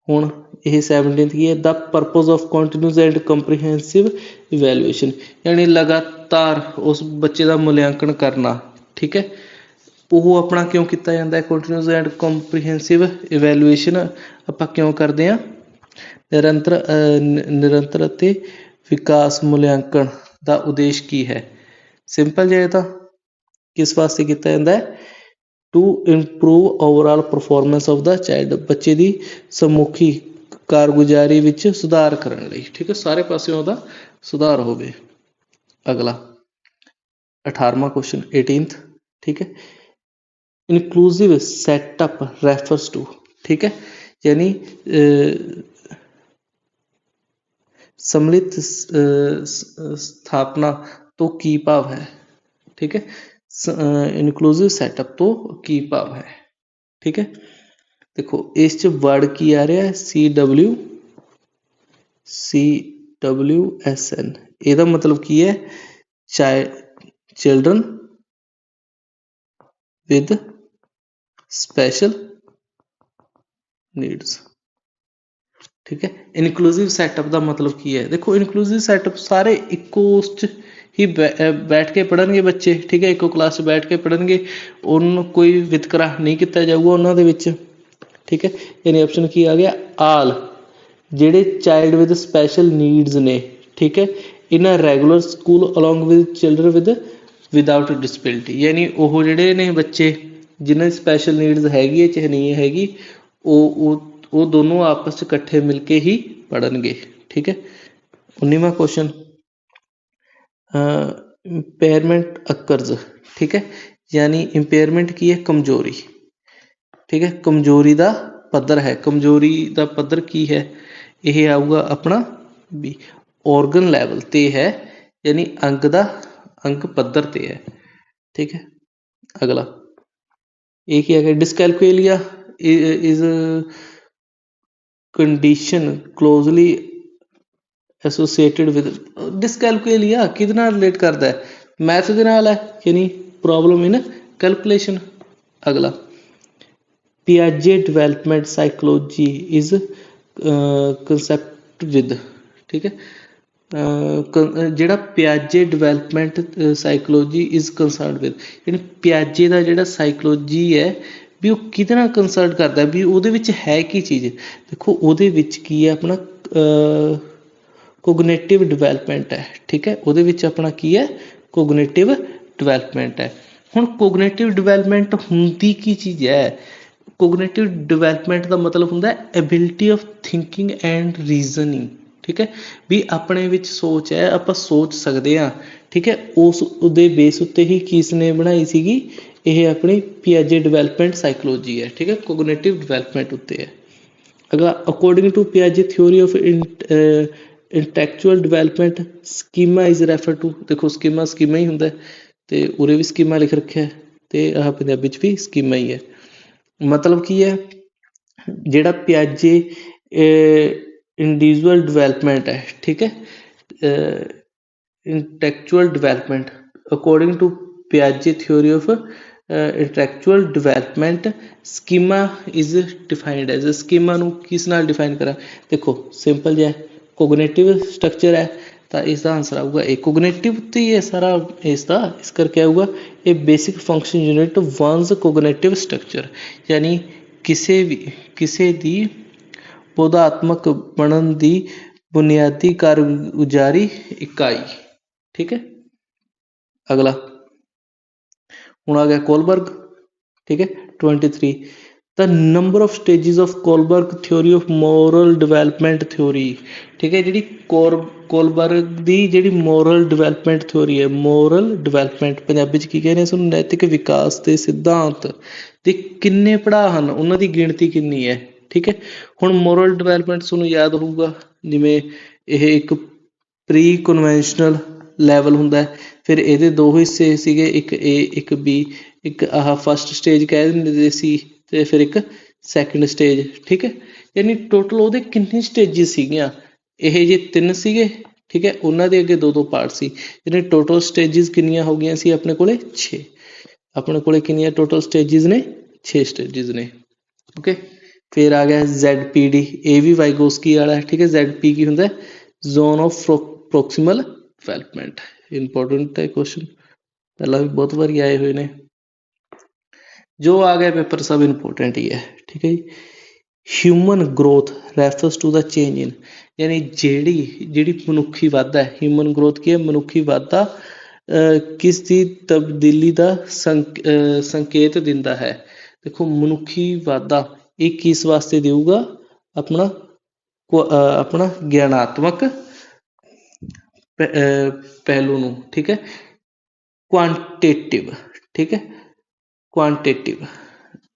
ਹੁਣ ਇਹ 17th ਕੀ ਹੈ, the purpose of continuous and comprehensive evaluation, ਯਾਨੀ ਲਗਾਤਾਰ ਉਸ ਬੱਚੇ ਦਾ ਮੁਲਾਂਕਣ ਕਰਨਾ। ਠੀਕ ਹੈ, ਉਹ ਆਪਣਾ ਕਿਉਂ ਕੀਤਾ ਜਾਂਦਾ ਹੈ, ਕੰਟੀਨਿਊਸ ਐਂਡ ਕੰਪਰੀਹੈਂਸਿਵ ਇਵੈਲੂਏਸ਼ਨ ਆਪਾਂ ਕਿਉਂ ਕਰਦੇ ਹਾਂ, ਨਿਰੰਤਰ ਅਤੇ ਵਿਕਾਸ ਮੁਲਾਂਕਣ ਦਾ ਉਦੇਸ਼ ਕੀ ਹੈ। ਸਿੰਪਲ ਜਿਹਾ ਤਾਂ ਕਿਸ ਵਾਸਤੇ ਕੀਤਾ ਜਾਂਦਾ ਹੈ, to improve overall performance of the child, ਬੱਚੇ ਦੀ ਸਮੁੱਖੀ ਕਾਰਗੁਜ਼ਾਰੀ ਵਿੱਚ ਸੁਧਾਰ ਕਰਨ ਲਈ। ਠੀਕ ਹੈ, ਸਾਰੇ ਪਾਸਿਓਂ ਉਹਦਾ ਸੁਧਾਰ ਹੋਵੇ। ਅਗਲਾ 18ਵਾਂ ਕੁਐਸਚਨ 18th। ਠੀਕ ਹੈ, ਇਨਕਲੂਸਿਵ ਸੈਟਅਪ ਰੈਫਰਸ ਟੂ, ਠੀਕ ਹੈ, ਯਾਨੀ ਸਮਿਲਿਤ ਸਥਾਪਨਾ ਤੋਂ ਕੀ ਭਾਵ ਹੈ। ਠੀਕ ਹੈ, ਇਨਕਲੂਸਿਵ ਸੈਟਅਪ ਤੋਂ ਕੀ ਭਾਵ ਹੈ। ਠੀਕ ਹੈ, ਦੇਖੋ ਇਸ 'ਚ ਵਰਡ ਕੀ ਆ ਰਿਹਾ, CWSN, ਇਹਦਾ ਮਤਲਬ ਕੀ ਹੈ, ਚਿਲਡਰਨ ਵਿਦ ਸਪੈਸ਼ਲ ਨੀਡਸ। ਠੀਕ ਹੈ, ਇਨਕਲੂਸਿਵ ਸੈਟਅਪ ਦਾ ਮਤਲਬ ਕੀ ਹੈ, ਦੇਖੋ ਇਨਕਲੂਸਿਵ ਸੈਟਅਪ ਸਾਰੇ ਇੱਕੋ ਉਸ 'ਚ ਹੀ ਬੈਠ ਕੇ ਪੜ੍ਹਨਗੇ ਬੱਚੇ। ਠੀਕ ਹੈ, ਇੱਕੋ ਕਲਾਸ 'ਚ ਬੈਠ ਕੇ ਪੜ੍ਹਨਗੇ, ਉਹਨੂੰ ਕੋਈ ਵਿਤਕਰਾ ਨਹੀਂ ਕੀਤਾ ਜਾਊਗਾ ਉਹਨਾਂ ਦੇ ਵਿੱਚ। ਠੀਕ ਹੈ, ਯਾਨੀ ਆਪਸ਼ਨ ਕੀ ਆ ਗਿਆ, ਆਲ ਜਿਹੜੇ ਚਾਈਲਡ ਵਿਦ ਸਪੈਸ਼ਲ ਨੀਡਸ ਨੇ। ਠੀਕ ਹੈ, in a regular school along with children without disability, ਯਾਨੀ ਉਹ ਜਿਹੜੇ ਨੇ ਬੱਚੇ ਜਿਨ੍ਹਾਂ ਦੀ ਸਪੈਸ਼ਲ ਨੀਡਸ ਹੈਗੀ ਹੈ ਚਾਹੇ ਨਹੀਂ ਹੈਗੀ, ਉਹ ਦੋਨੋਂ ਆਪਸ 'ਚ ਇਕੱਠੇ ਮਿਲ ਕੇ ਹੀ ਪੜ੍ਹਨਗੇ। ਠੀਕ ਹੈ, 19ਵਾਂ ਕੁਐਸਚਨ ਇੰਪੇਅਰਮੈਂਟ ਅਕਰਜ਼। ਠੀਕ ਹੈ, ਯਾਨੀ ਇੰਪੇਅਰਮੈਂਟ ਕੀ ਹੈ, ਕਮਜ਼ੋਰੀ। ਠੀਕ ਹੈ, ਕਮਜ਼ੋਰੀ ਦਾ ਪੱਧਰ ਹੈ, ਕਮਜ਼ੋਰੀ ਦਾ ਪੱਧਰ ਕੀ ਹੈ, ਇਹ ਆਊਗਾ ਆਪਣਾ ਵੀ ਔਰਗਨ ਲੈਵਲ 'ਤੇ ਹੈ, ਯਾਨੀ ਅੰਗ ਪੱਧਰ 'ਤੇ ਹੈ। ਠੀਕ ਹੈ, ਅਗਲਾ ਇਹ ਕੀ ਹੈਗਾ, dyscalculia is condition closely associated with, dyscalculia ਕਿਹਦੇ ਨਾਲ ਰਿਲੇਟ ਕਰਦਾ ਹੈ, ਮੈਥ ਦੇ ਨਾਲ ਹੈ, ਯਾਨੀ ਪ੍ਰੋਬਲਮ ਇਨ ਕੈਲਕੂਲੇਸ਼ਨ। ਅਗਲਾ ਪਿਆਜੇ development psychology is concept with. ਠੀਕ ਹੈ, ਜਿਹੜਾ ਪਿਆਜੇ development psychology is concerned with, ਯਾਨੀ ਪਿਆਜੇ ਦਾ ਜਿਹੜਾ ਸਾਈਕੋਲੋਜੀ ਹੈ ਵੀ ਉਹ ਕਿਹਦੇ ਨਾਲ ਕੰਸਰਟ ਕਰਦਾ, ਵੀ ਉਹਦੇ ਵਿੱਚ ਹੈ ਕੀ ਚੀਜ਼। ਦੇਖੋ ਉਹਦੇ ਵਿੱਚ ਕੀ ਹੈ, ਆਪਣਾ ਕੋਗਨੇਟਿਵ ਡਿਵੈਲਪਮੈਂਟ ਹੈ। ਠੀਕ ਹੈ, ਉਹਦੇ ਵਿੱਚ ਆਪਣਾ ਕੀ ਹੈ, ਕੋਗਨੇਟਿਵ ਡਿਵੈਲਪਮੈਂਟ ਹੈ। ਹੁਣ ਕੋਗਨੇਟਿਵ ਡਿਵੈਲਪਮੈਂਟ ਹੁੰਦੀ ਕੀ ਚੀਜ਼ ਹੈ, ਕੋਗਨੇਟਿਵ ਡਿਵੈਲਪਮੈਂਟ ਦਾ ਮਤਲਬ ਹੁੰਦਾ ability of thinking and reasoning. ਠੀਕ ਹੈ, ਵੀ ਆਪਣੇ ਵਿੱਚ ਸੋਚ ਹੈ, ਆਪਾਂ ਸੋਚ ਸਕਦੇ ਹਾਂ। ਠੀਕ ਹੈ, ਉਸ ਉਹਦੇ ਬੇਸ ਉੱਤੇ ਹੀ ਕਿਸ ਨੇ ਬਣਾਈ ਸੀਗੀ, ਇਹ ਆਪਣੀ ਪਿਆਜੇ ਡਿਵੈਲਪਮੈਂਟ ਸਾਈਕੋਲੋਜੀ ਹੈ। ਠੀਕ ਹੈ, ਕੋਗਨੇਟਿਵ ਡਿਵੈਲਪਮੈਂਟ ਉੱਤੇ ਹੈ। ਅਗਲਾ ਅਕੋਰਡਿੰਗ ਟੂ ਪਿਆਜੇ theory of intellectual development schema is refer to, ਦੇਖੋ ਸਕੀਮਾ ਹੀ ਹੁੰਦਾ ਅਤੇ ਉਰੇ ਵੀ ਸਕੀਮਾ ਲਿਖ ਰੱਖਿਆ ਅਤੇ ਆਹ ਪੰਜਾਬੀ 'ਚ ਵੀ ਸਕੀਮਾ ਹੀ ਹੈ। ਮਤਲਬ ਕੀ ਹੈ, ਜਿਹੜਾ ਪਿਆਜੇ ਇੰਡੀਵਿਜੂਅਲ ਡਿਵੈਲਪਮੈਂਟ ਹੈ। ਠੀਕ ਹੈ, ਇੰਟੈਕਚੁਅਲ ਡਿਵੈਲਪਮੈਂਟ ਅਕੋਰਡਿੰਗ ਟੂ ਪਿਆਜੇ theory of intellectual development schema is defined as, schema ਨੂੰ ਕਿਸ ਨਾਲ ਡਿਫਾਈਨ ਕਰਾਂ, ਦੇਖੋ ਸਿੰਪਲ ਜਿਹਾ ਕੋਗਨੇਟਿਵ ਸਟਰਕਚਰ ਹੈ ਤਾਂ ਇਸਦਾ ਆਨਸਰ ਆਊਗਾ ਇਹ, ਕੋਗਨੇਟਿਵ 'ਤੇ ਹੀ ਹੈ ਸਾਰਾ ਇਸਦਾ, ਇਸ ਕਰਕੇ ਆਊਗਾ ਇਹ basic function unit one's cognitive structure, ਯਾਨੀ ਕਿਸੇ ਦੀ ਬੋਧਾਤਮਕ ਬਣਨ ਦੀ ਬੁਨਿਆਦੀ ਕਾਰਗੁਜ਼ਾਰੀ ਇਕਾਈ। ਠੀਕ ਹੈ, ਅਗਲਾ ਹੁਣ ਆ ਗਿਆ ਕੋਲਬਰਗ। ਠੀਕ ਹੈ, 23 ਦ number of stages of Kohlberg theory of moral development theory. ਠੀਕ ਹੈ, ਜਿਹੜੀ ਕੋਲਬਰਗ ਦੀ ਜਿਹੜੀ ਮੋਰਲ ਡਿਵੈਲਪਮੈਂਟ ਥਿਊਰੀ ਹੈ, ਮੋਰਲ ਡਿਵੈਲਪਮੈਂਟ ਪੰਜਾਬੀ 'ਚ ਕੀ ਕਹਿੰਦੇ ਇਸ ਨੂੰ, ਨੈਤਿਕ ਵਿਕਾਸ ਦੇ ਸਿਧਾਂਤ ਦੇ ਕਿੰਨੇ ਪੜਾਅ ਹਨ, ਉਹਨਾਂ ਦੀ ਗਿਣਤੀ ਕਿੰਨੀ ਹੈ। ਠੀਕ ਹੈ, ਹੁਣ ਮੋਰਲ ਡਿਵੈਲਪਮੈਂਟ ਤੁਹਾਨੂੰ ਯਾਦ ਹੋਊਗਾ, ਜਿਵੇਂ ਇਹ ਇੱਕ ਪ੍ਰੀ ਕਨਵੈਨਸ਼ਨਲ ਲੈਵਲ ਹੁੰਦਾ, ਫਿਰ ਇਹਦੇ ਦੋ ਹਿੱਸੇ ਸੀਗੇ, ਇੱਕ ਏ ਇੱਕ ਬੀ, ਇੱਕ ਆਹ ਫਸਟ ਸਟੇਜ ਕਹਿ ਦਿੰਦੇ ਸੀ ਅਤੇ ਫਿਰ ਇੱਕ ਸੈਕਿੰਡ ਸਟੇਜ। ਠੀਕ ਹੈ, ਯਾਨੀ ਟੋਟਲ ਉਹਦੇ ਕਿੰਨੇ ਸਟੇਜਿਸ ਸੀਗੀਆਂ, ਇਹ ਜੇ 3 ਸੀਗੇ। ਠੀਕ ਹੈ, ਉਹਨਾਂ ਦੇ ਅੱਗੇ 2 ਪਾਰਟ ਸੀ, ਯਾਨੀ ਟੋਟਲ ਸਟੇਜਿਸ ਕਿੰਨੀਆਂ ਹੋ ਗਈਆਂ ਸੀ ਆਪਣੇ ਕੋਲੇ 6, ਆਪਣੇ ਕੋਲੇ ਕਿੰਨੀਆਂ ਟੋਟਲ ਸਟੇਜਿਸ ਨੇ, 6 ਸਟੇਜਿਸ ਨੇ। ਓਕੇ, फिर आ गया ZPD, ये भी वाइगोस्की वाला है, ठीक है। ZP की होंगे zone of proximal development, important है क्वेश्चन, पहला भी बहुत बार आए हुए ने। जो आ गया पेपर सब इंपॉर्टेंट ही है, ठीक है जी। Human growth refers to the change in, यानी ਜਿਹੜੀ ਮਨੁੱਖੀ ਵਾਧਾ ਹੈ, ਹਿਊਮਨ ਗਰੋਥ ਕੀ ਹੈ, ਮਨੁੱਖੀ ਵਾਧਾ ਕਿਸ ਦੀ ਤਬਦੀਲੀ ਦਾ ਸੰਕੇਤ ਦਿੰਦਾ ਹੈ। ਦੇਖੋ ਮਨੁੱਖੀ ਵਾਧਾ ਇਹ ਕਿਸ ਵਾਸਤੇ ਦੇਊਗਾ, ਆਪਣਾ ਆਪਣਾ ਗਿਆਨਾਤਮਕ ਪਹਿਲੂ ਨੂੰ, ਠੀਕ ਹੈ। ਕੁਆਂਟੇਟਿਵ, ਠੀਕ ਹੈ, ਕੁਆਂਟੇਟਿਵ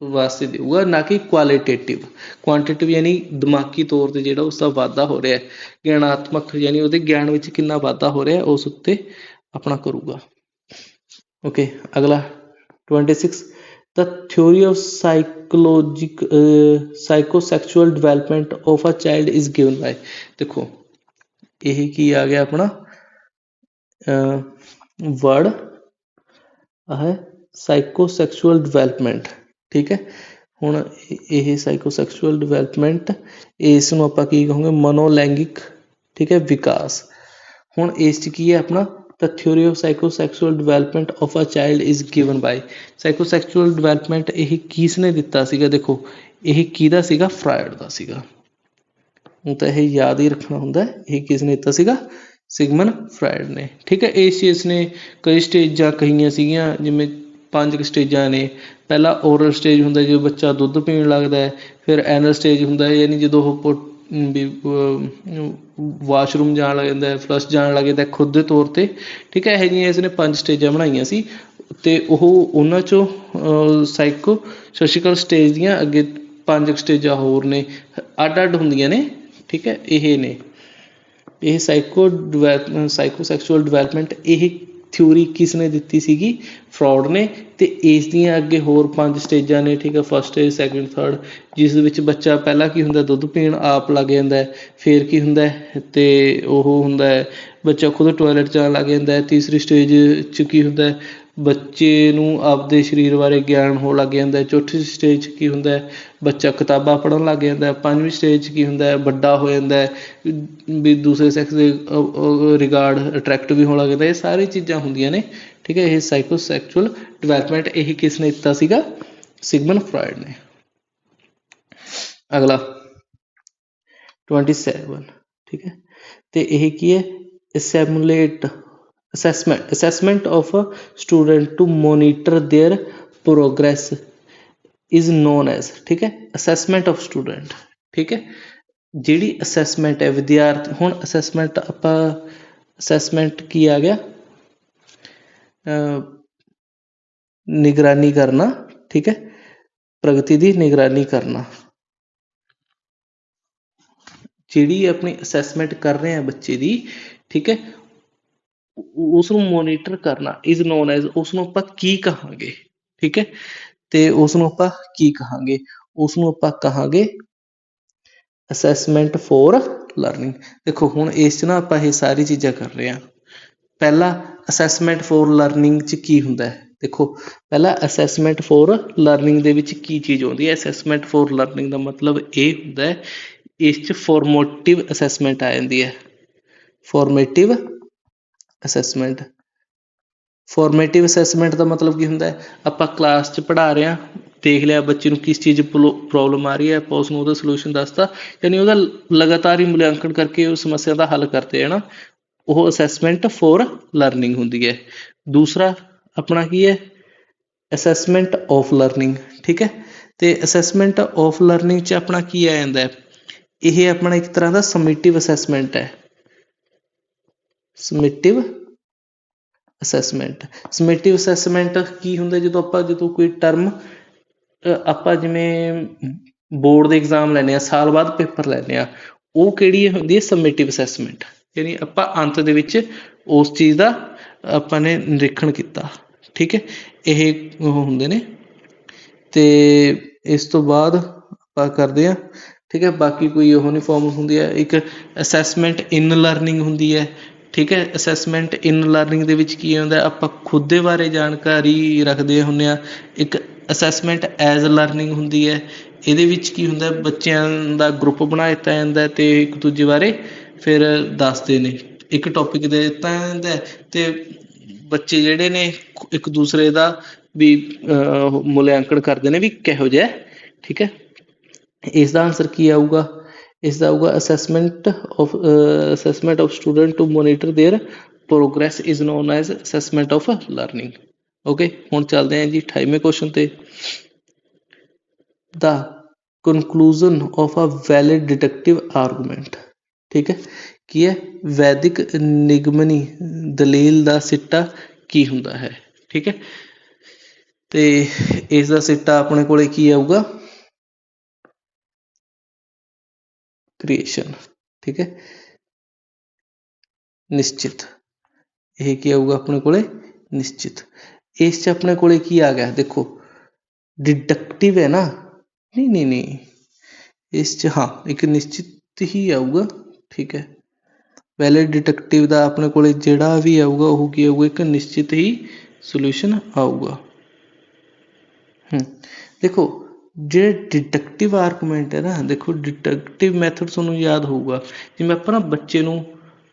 ਵਾਸਤੇ ਦੇਊਗਾ, ਨਾ ਕਿ ਕੁਆਲਿਟੇਟਿਵ। ਕੁਆਂਟੇਟਿਵ ਯਾਨੀ ਦਿਮਾਗੀ ਤੌਰ 'ਤੇ ਜਿਹੜਾ ਉਸਦਾ ਵਾਧਾ ਹੋ ਰਿਹਾ, ਗਿਆਨਾਤਮਕ ਯਾਨੀ ਉਹਦੇ ਗਿਆਨ ਵਿੱਚ ਕਿੰਨਾ ਵਾਧਾ ਹੋ ਰਿਹਾ ਉਸ ਉੱਤੇ ਆਪਣਾ ਕਰੂਗਾ। ਓਕੇ, ਅਗਲਾ 26 the theory of psychosexual development of a child is given by. ਦੇਖੋ ਇਹ ਕੀ ਆ ਗਿਆ ਆਪਣਾ ਵਰਡ ਹੈ ਸਾਈਕੋਸੈਕਚੁਅਲ ਡਿਵੈਲਪਮੈਂਟ, ਠੀਕ ਹੈ। ਹੁਣ ਇਹ ਸਾਈਕੋਸੈਕਚੁਅਲ ਡਿਵੈਲਪਮੈਂਟ, ਇਸ ਨੂੰ ਆਪਾਂ ਕੀ ਕਹਾਂਗੇ, ਮਨੋਲੈਂਗਿਕ, ਠੀਕ ਹੈ, ਵਿਕਾਸ। ਹੁਣ ਇਸ 'ਚ ਕੀ ਹੈ ਆਪਣਾ the theory of psychosexual development of a child is given by. Psychosexual development ਇਹ ਕਿਸ ਨੇ ਦਿੱਤਾ ਸੀਗਾ, ਦੇਖੋ ਇਹ ਕਿਹਦਾ ਸੀਗਾ, ਫਰਾਇਡ ਦਾ ਸੀਗਾ। ਹੁਣ ਤਾਂ ਇਹ ਯਾਦ ਹੀ ਰੱਖਣਾ ਹੁੰਦਾ, ਇਹ ਕਿਸ ਨੇ ਦਿੱਤਾ ਸੀਗਾ, ਸਿਗਮਨ ਫਰਾਇਡ ਨੇ, ਠੀਕ ਹੈ। ਇਸ ਚੀਜ਼ ਨੇ ਕਈ ਸਟੇਜਾਂ ਕਹੀਆਂ ਸੀਗੀਆਂ, ਜਿਵੇਂ 5 ਸਟੇਜਾਂ ਨੇ। ਪਹਿਲਾ ਓਰਲ ਸਟੇਜ ਹੁੰਦਾ ਜਦੋਂ ਬੱਚਾ ਦੁੱਧ ਪੀਣ ਲੱਗਦਾ ਹੈ, ਫਿਰ ਐਨਲ ਸਟੇਜ ਹੁੰਦਾ ਯਾਨੀ ਜਦੋਂ ਉਹ ਵੀ ਵਾਸ਼ਰੂਮ ਜਾਣ ਲੱਗ ਜਾਂਦਾ, ਫਲਸ਼ ਜਾਣ ਲੱਗ ਜਾਂਦਾ ਖੁਦ ਦੇ ਤੌਰ 'ਤੇ, ਠੀਕ ਹੈ। ਇਹੋ ਜਿਹੀਆਂ ਇਸ ਨੇ 5 ਸਟੇਜਾਂ ਬਣਾਈਆਂ ਸੀ, ਅਤੇ ਉਹਨਾਂ 'ਚੋਂ ਸਾਈਕੋਸੈਕਚੁਅਲ ਸਟੇਜ ਦੀਆਂ ਅੱਗੇ 5 ਸਟੇਜਾਂ ਹੋਰ ਨੇ, ਅੱਡ ਅੱਡ ਹੁੰਦੀਆਂ ਨੇ, ਠੀਕ ਹੈ। ਇਹ ਨੇ ਇਹ ਸਾਈਕੋਸੈਕਚੁਅਲ ਡਿਵੈਲਪਮੈਂਟ, ਇਹ ਥਿਊਰੀ ਕਿਸ ਨੇ ਦਿੱਤੀ ਸੀਗੀ, ਫਰੌਡ ਨੇ। ਅਤੇ ਇਸ ਦੀਆਂ ਅੱਗੇ ਹੋਰ 5 ਸਟੇਜਾਂ ਨੇ, ਠੀਕ ਹੈ। ਫਸਟ ਸਟੇਜ, ਸੈਕਿੰਡ, ਥਰਡ, ਜਿਸ ਵਿੱਚ ਬੱਚਾ ਪਹਿਲਾਂ ਕੀ ਹੁੰਦਾ, ਦੁੱਧ ਪੀਣ ਆਪ ਲੱਗ ਜਾਂਦਾ, ਫਿਰ ਕੀ ਹੁੰਦਾ ਅਤੇ ਉਹ ਹੁੰਦਾ ਬੱਚਾ ਖੁਦ ਟੋਇਲਟ ਜਾਣ ਲੱਗ ਜਾਂਦਾ। ਤੀਸਰੀ ਸਟੇਜ 'ਚ ਕੀ ਹੁੰਦਾ, ਬੱਚੇ ਨੂੰ ਆਪਦੇ ਸਰੀਰ ਬਾਰੇ ਗਿਆਨ ਹੋਣ ਲੱਗ ਜਾਂਦਾ। ਚੌਥੀ ਸਟੇਜ 'ਚ ਕੀ ਹੁੰਦਾ, ਬੱਚਾ ਕਿਤਾਬਾਂ ਪੜ੍ਹਨ ਲੱਗ ਜਾਂਦਾ। 5ਵੀਂ ਸਟੇਜ 'ਚ ਕੀ ਹੁੰਦਾ, ਵੱਡਾ ਹੋ ਜਾਂਦਾ, ਵੀ ਦੂਸਰੇ ਸੈਕਸ ਦੇ ਰਿਗਾਰਡ ਅਟਰੈਕਟ ਵੀ ਹੋਣ ਲੱਗ ਜਾਂਦਾ। ਇਹ ਸਾਰੀ ਚੀਜ਼ਾਂ ਹੁੰਦੀਆਂ ਨੇ, ਠੀਕ ਹੈ। ਇਹ ਸਾਈਕੋਸੈਕਚੁਅਲ ਡਿਵੈਲਪਮੈਂਟ ਇਹ ਕਿਸ ਨੇ ਦਿੱਤਾ ਸੀਗਾ, ਸਿਗਮਨ ਫਰਾਇਡ ਨੇ। ਅਗਲਾ 27, ਠੀਕ ਹੈ। ਅਤੇ ਇਹ ਕੀ ਹੈ, assessment of student to monitor their progress is known as, ਠੀਕ ਹੈ, ਅਸੈਸਮੈਂਟ ਆਫ ਸਟੂਡੈਂਟ, ਠੀਕ ਹੈ। ਜਿਹੜੀ ਅਸੈਸਮੈਂਟ ਹੈ ਵਿਦਿਆਰਥੀ, ਹੁਣ ਅਸੈਸਮੈਂਟ ਆਪਾਂ ਅਸੈਸਮੈਂਟ ਕੀ ਆ ਗਿਆ, ਨਿਗਰਾਨੀ ਕਰਨਾ, ਠੀਕ ਹੈ, ਪ੍ਰਗਤੀ ਦੀ ਨਿਗਰਾਨੀ ਕਰਨਾ। ਜਿਹੜੀ ਆਪਣੀ ਅਸੈਸਮੈਂਟ ਕਰ ਰਹੇ ਹਾਂ ਬੱਚੇ ਦੀ, ਠੀਕ ਹੈ, ਉਸ ਨੂੰ ਮੋਨੀਟਰ ਕਰਨਾ ਇਜ਼ ਨੋਨ ਐਜ਼, ਉਸ ਨੂੰ ਆਪਾਂ ਕੀ ਕਹਾਂਗੇ, ਠੀਕ ਹੈ। ਅਤੇ ਉਸ ਨੂੰ ਆਪਾਂ ਕੀ ਕਹਾਂਗੇ, ਉਸ ਨੂੰ ਆਪਾਂ ਕਹਾਂਗੇ ਅਸੈਸਮੈਂਟ ਫੋਰ ਲਰਨਿੰਗ। ਦੇਖੋ ਹੁਣ ਇਸ 'ਚ ਨਾ ਆਪਾਂ ਇਹ ਸਾਰੀ ਚੀਜ਼ਾਂ ਕਰ ਰਹੇ ਹਾਂ। ਪਹਿਲਾਂ ਅਸੈਸਮੈਂਟ ਫੋਰ ਲਰਨਿੰਗ 'ਚ ਕੀ ਹੁੰਦਾ, ਦੇਖੋ ਪਹਿਲਾਂ ਅਸੈਸਮੈਂਟ ਫੋਰ ਲਰਨਿੰਗ ਦੇ ਵਿੱਚ ਕੀ ਚੀਜ਼ ਆਉਂਦੀ ਹੈ। ਅਸੈਸਮੈਂਟ ਫੋਰ ਲਰਨਿੰਗ ਦਾ ਮਤਲਬ ਇਹ ਹੁੰਦਾ, ਇਸ 'ਚ ਫੋਰਮੇਟਿਵ ਅਸੈਸਮੈਂਟ ਆ ਜਾਂਦੀ ਹੈ। ਫੋਰਮੇਟਿਵ ਅਸੈਸਮੈਂਟ, ਫੋਰਮੇਟਿਵ ਅਸੈਸਮੈਂਟ ਦਾ ਮਤਲਬ ਕੀ ਹੁੰਦਾ, ਆਪਾਂ ਕਲਾਸ 'ਚ ਪੜ੍ਹਾ ਰਹੇ ਹਾਂ, ਦੇਖ ਲਿਆ ਬੱਚੇ ਨੂੰ ਕਿਸ ਚੀਜ਼ ਪ੍ਰੋਬਲਮ ਆ ਰਹੀ ਹੈ, ਆਪਾਂ ਉਸਨੂੰ ਉਹਦਾ ਸਲਿਊਸ਼ਨ ਦੱਸਤਾ, ਯਾਨੀ ਉਹਦਾ ਲਗਾਤਾਰ ਹੀ ਮੁਲਾਂਕਣ ਕਰਕੇ ਉਸ ਸਮੱਸਿਆ ਦਾ ਹੱਲ ਕਰਦੇ ਹੈ ਨਾ, ਉਹ ਅਸੈਸਮੈਂਟ ਫੋਰ ਲਰਨਿੰਗ ਹੁੰਦੀ ਹੈ। ਦੂਸਰਾ ਆਪਣਾ ਕੀ ਹੈ, ਅਸੈਸਮੈਂਟ ਆਫ ਲਰਨਿੰਗ, ਠੀਕ ਹੈ। ਅਤੇ ਅਸੈਸਮੈਂਟ ਆਫ ਲਰਨਿੰਗ 'ਚ ਆਪਣਾ ਕੀ ਆ ਜਾਂਦਾ, ਇਹ ਆਪਣਾ ਇੱਕ ਤਰ੍ਹਾਂ ਦਾ ਸਮਿਟਿਵ ਅਸੈਸਮੈਂਟ ਹੈ। ਸਮਿਟਿਵ ਅਸੈਸਮੈਂਟ, ਸਮਿਟਿਵ ਅਸੈਸਮੈਂਟ ਕੀ ਹੁੰਦਾ, ਜਦੋਂ ਕੋਈ ਟਰਮ ਆਪਾਂ ਜਿਵੇਂ ਬੋਰਡ ਦੇ ਇਗਜ਼ਾਮ ਲੈਂਦੇ ਹਾਂ, ਸਾਲ ਬਾਅਦ ਪੇਪਰ ਲੈਂਦੇ ਹਾਂ, ਉਹ ਕਿਹੜੀ ਹੁੰਦੀ ਹੈ, ਸਮਿਟਿਵ ਅਸੈਸਮੈਂਟ। ਯਾਨੀ ਆਪਾਂ ਅੰਤ ਦੇ ਵਿੱਚ ਉਸ ਚੀਜ਼ ਦਾ ਆਪਾਂ ਨੇ ਨਿਰੀਖਣ ਕੀਤਾ, ਠੀਕ ਹੈ। ਇਹ ਉਹ ਹੁੰਦੇ ਨੇ, ਅਤੇ ਇਸ ਤੋਂ ਬਾਅਦ ਆਪਾਂ ਕਰਦੇ ਹਾਂ, ਠੀਕ ਹੈ। ਬਾਕੀ ਕੋਈ ਉਹ ਨਹੀਂ ਫੋਰਮ ਹੁੰਦੀ ਹੈ। ਇੱਕ ਅਸੈਸਮੈਂਟ ਇਨ ਲਰਨਿੰਗ ਹੁੰਦੀ ਹੈ, ਠੀਕ ਹੈ। ਅਸੈਸਮੈਂਟ ਇਨ ਲਰਨਿੰਗ ਦੇ ਵਿੱਚ ਕੀ ਹੁੰਦਾ, ਆਪਾਂ ਖੁਦ ਦੇ ਬਾਰੇ ਜਾਣਕਾਰੀ ਰੱਖਦੇ ਹੁੰਦੇ ਹਾਂ। ਇੱਕ ਅਸੈਸਮੈਂਟ ਐਜ਼ ਲਰਨਿੰਗ ਹੁੰਦੀ ਹੈ, ਇਹਦੇ ਵਿੱਚ ਕੀ ਹੁੰਦਾ, ਬੱਚਿਆਂ ਦਾ ਗਰੁੱਪ ਬਣਾ ਦਿੱਤਾ ਜਾਂਦਾ ਅਤੇ ਇੱਕ ਦੂਜੇ ਬਾਰੇ ਫਿਰ ਦੱਸਦੇ ਨੇ, ਇੱਕ ਟੋਪਿਕ ਦੇ ਦਿੱਤਾ ਜਾਂਦਾ ਅਤੇ ਬੱਚੇ ਜਿਹੜੇ ਨੇ ਇੱਕ ਦੂਸਰੇ ਦਾ ਵੀ ਮੁਲਾਂਕਣ ਕਰਦੇ ਨੇ ਵੀ ਕਿਹੋ ਜਿਹਾ, ਠੀਕ ਹੈ। ਇਸ ਦਾ ਆਨਸਰ ਕੀ ਆਊਗਾ, ਇਸ ਦਾ ਆਊਗਾ assessment of student to monitor their progress is known as assessment of learning. Okay, ਹੁਣ ਚੱਲਦੇ ਹਾਂ ਜੀ 28ਵੇਂ ਕੁਐਸਚਨ ਤੇ। ਦਾ conclusion of a valid deductive argument, ਠੀਕ ਹੈ, ਕੀ ਹੈ, ਵੈਦਿਕ ਨਿਗਮਨੀ ਦਲੀਲ ਦਾ ਸਿੱਟਾ ਕੀ ਹੁੰਦਾ ਹੈ, ਠੀਕ ਹੈ। ਤੇ ਇਸ ਦਾ ਸਿੱਟਾ ਆਪਣੇ ਕੋਲੇ ਕੀ ਆਊਗਾ, ਕ੍ਰੀਏਸ਼ਨ, ਠੀਕ ਹੈ, ਨਿਸ਼ਚਿਤ। ਇਹ ਕੀ ਆਊਗਾ ਆਪਣੇ ਕੋਲੇ, ਨਿਸ਼ਚਿਤ। ਇਸ 'ਚ ਆਪਣੇ ਕੋਲੇ ਕੀ ਆ ਗਿਆ, ਦੇਖੋ ਡਿਡਕਟਿਵ ਹੈ ਨਾ, ਨਹੀਂ ਇਸ 'ਚ ਹਾਂ ਇੱਕ ਨਿਸ਼ਚਿਤ ਹੀ ਆਊਗਾ, ਠੀਕ ਹੈ। ਵੈਲਿਡ ਡਿਡਕਟਿਵ ਦਾ ਆਪਣੇ ਕੋਲੇ ਜਿਹੜਾ ਵੀ ਆਊਗਾ ਉਹ ਕੀ ਆਊਗਾ, ਇੱਕ ਨਿਸ਼ਚਿਤ ਹੀ ਸੋਲਿਊਸ਼ਨ ਆਊਗਾ। ਦੇਖੋ ਜਿਹੜੇ ਡਿਡਕਟਿਵ ਆਰਗੂਮੈਂਟ ਹੈ ਨਾ, ਦੇਖੋ ਡਿਡਕਟਿਵ ਮੈਥਡ ਤੁਹਾਨੂੰ ਯਾਦ ਹੋਊਗਾ, ਜਿਵੇਂ ਆਪਾਂ ਨਾ ਬੱਚੇ ਨੂੰ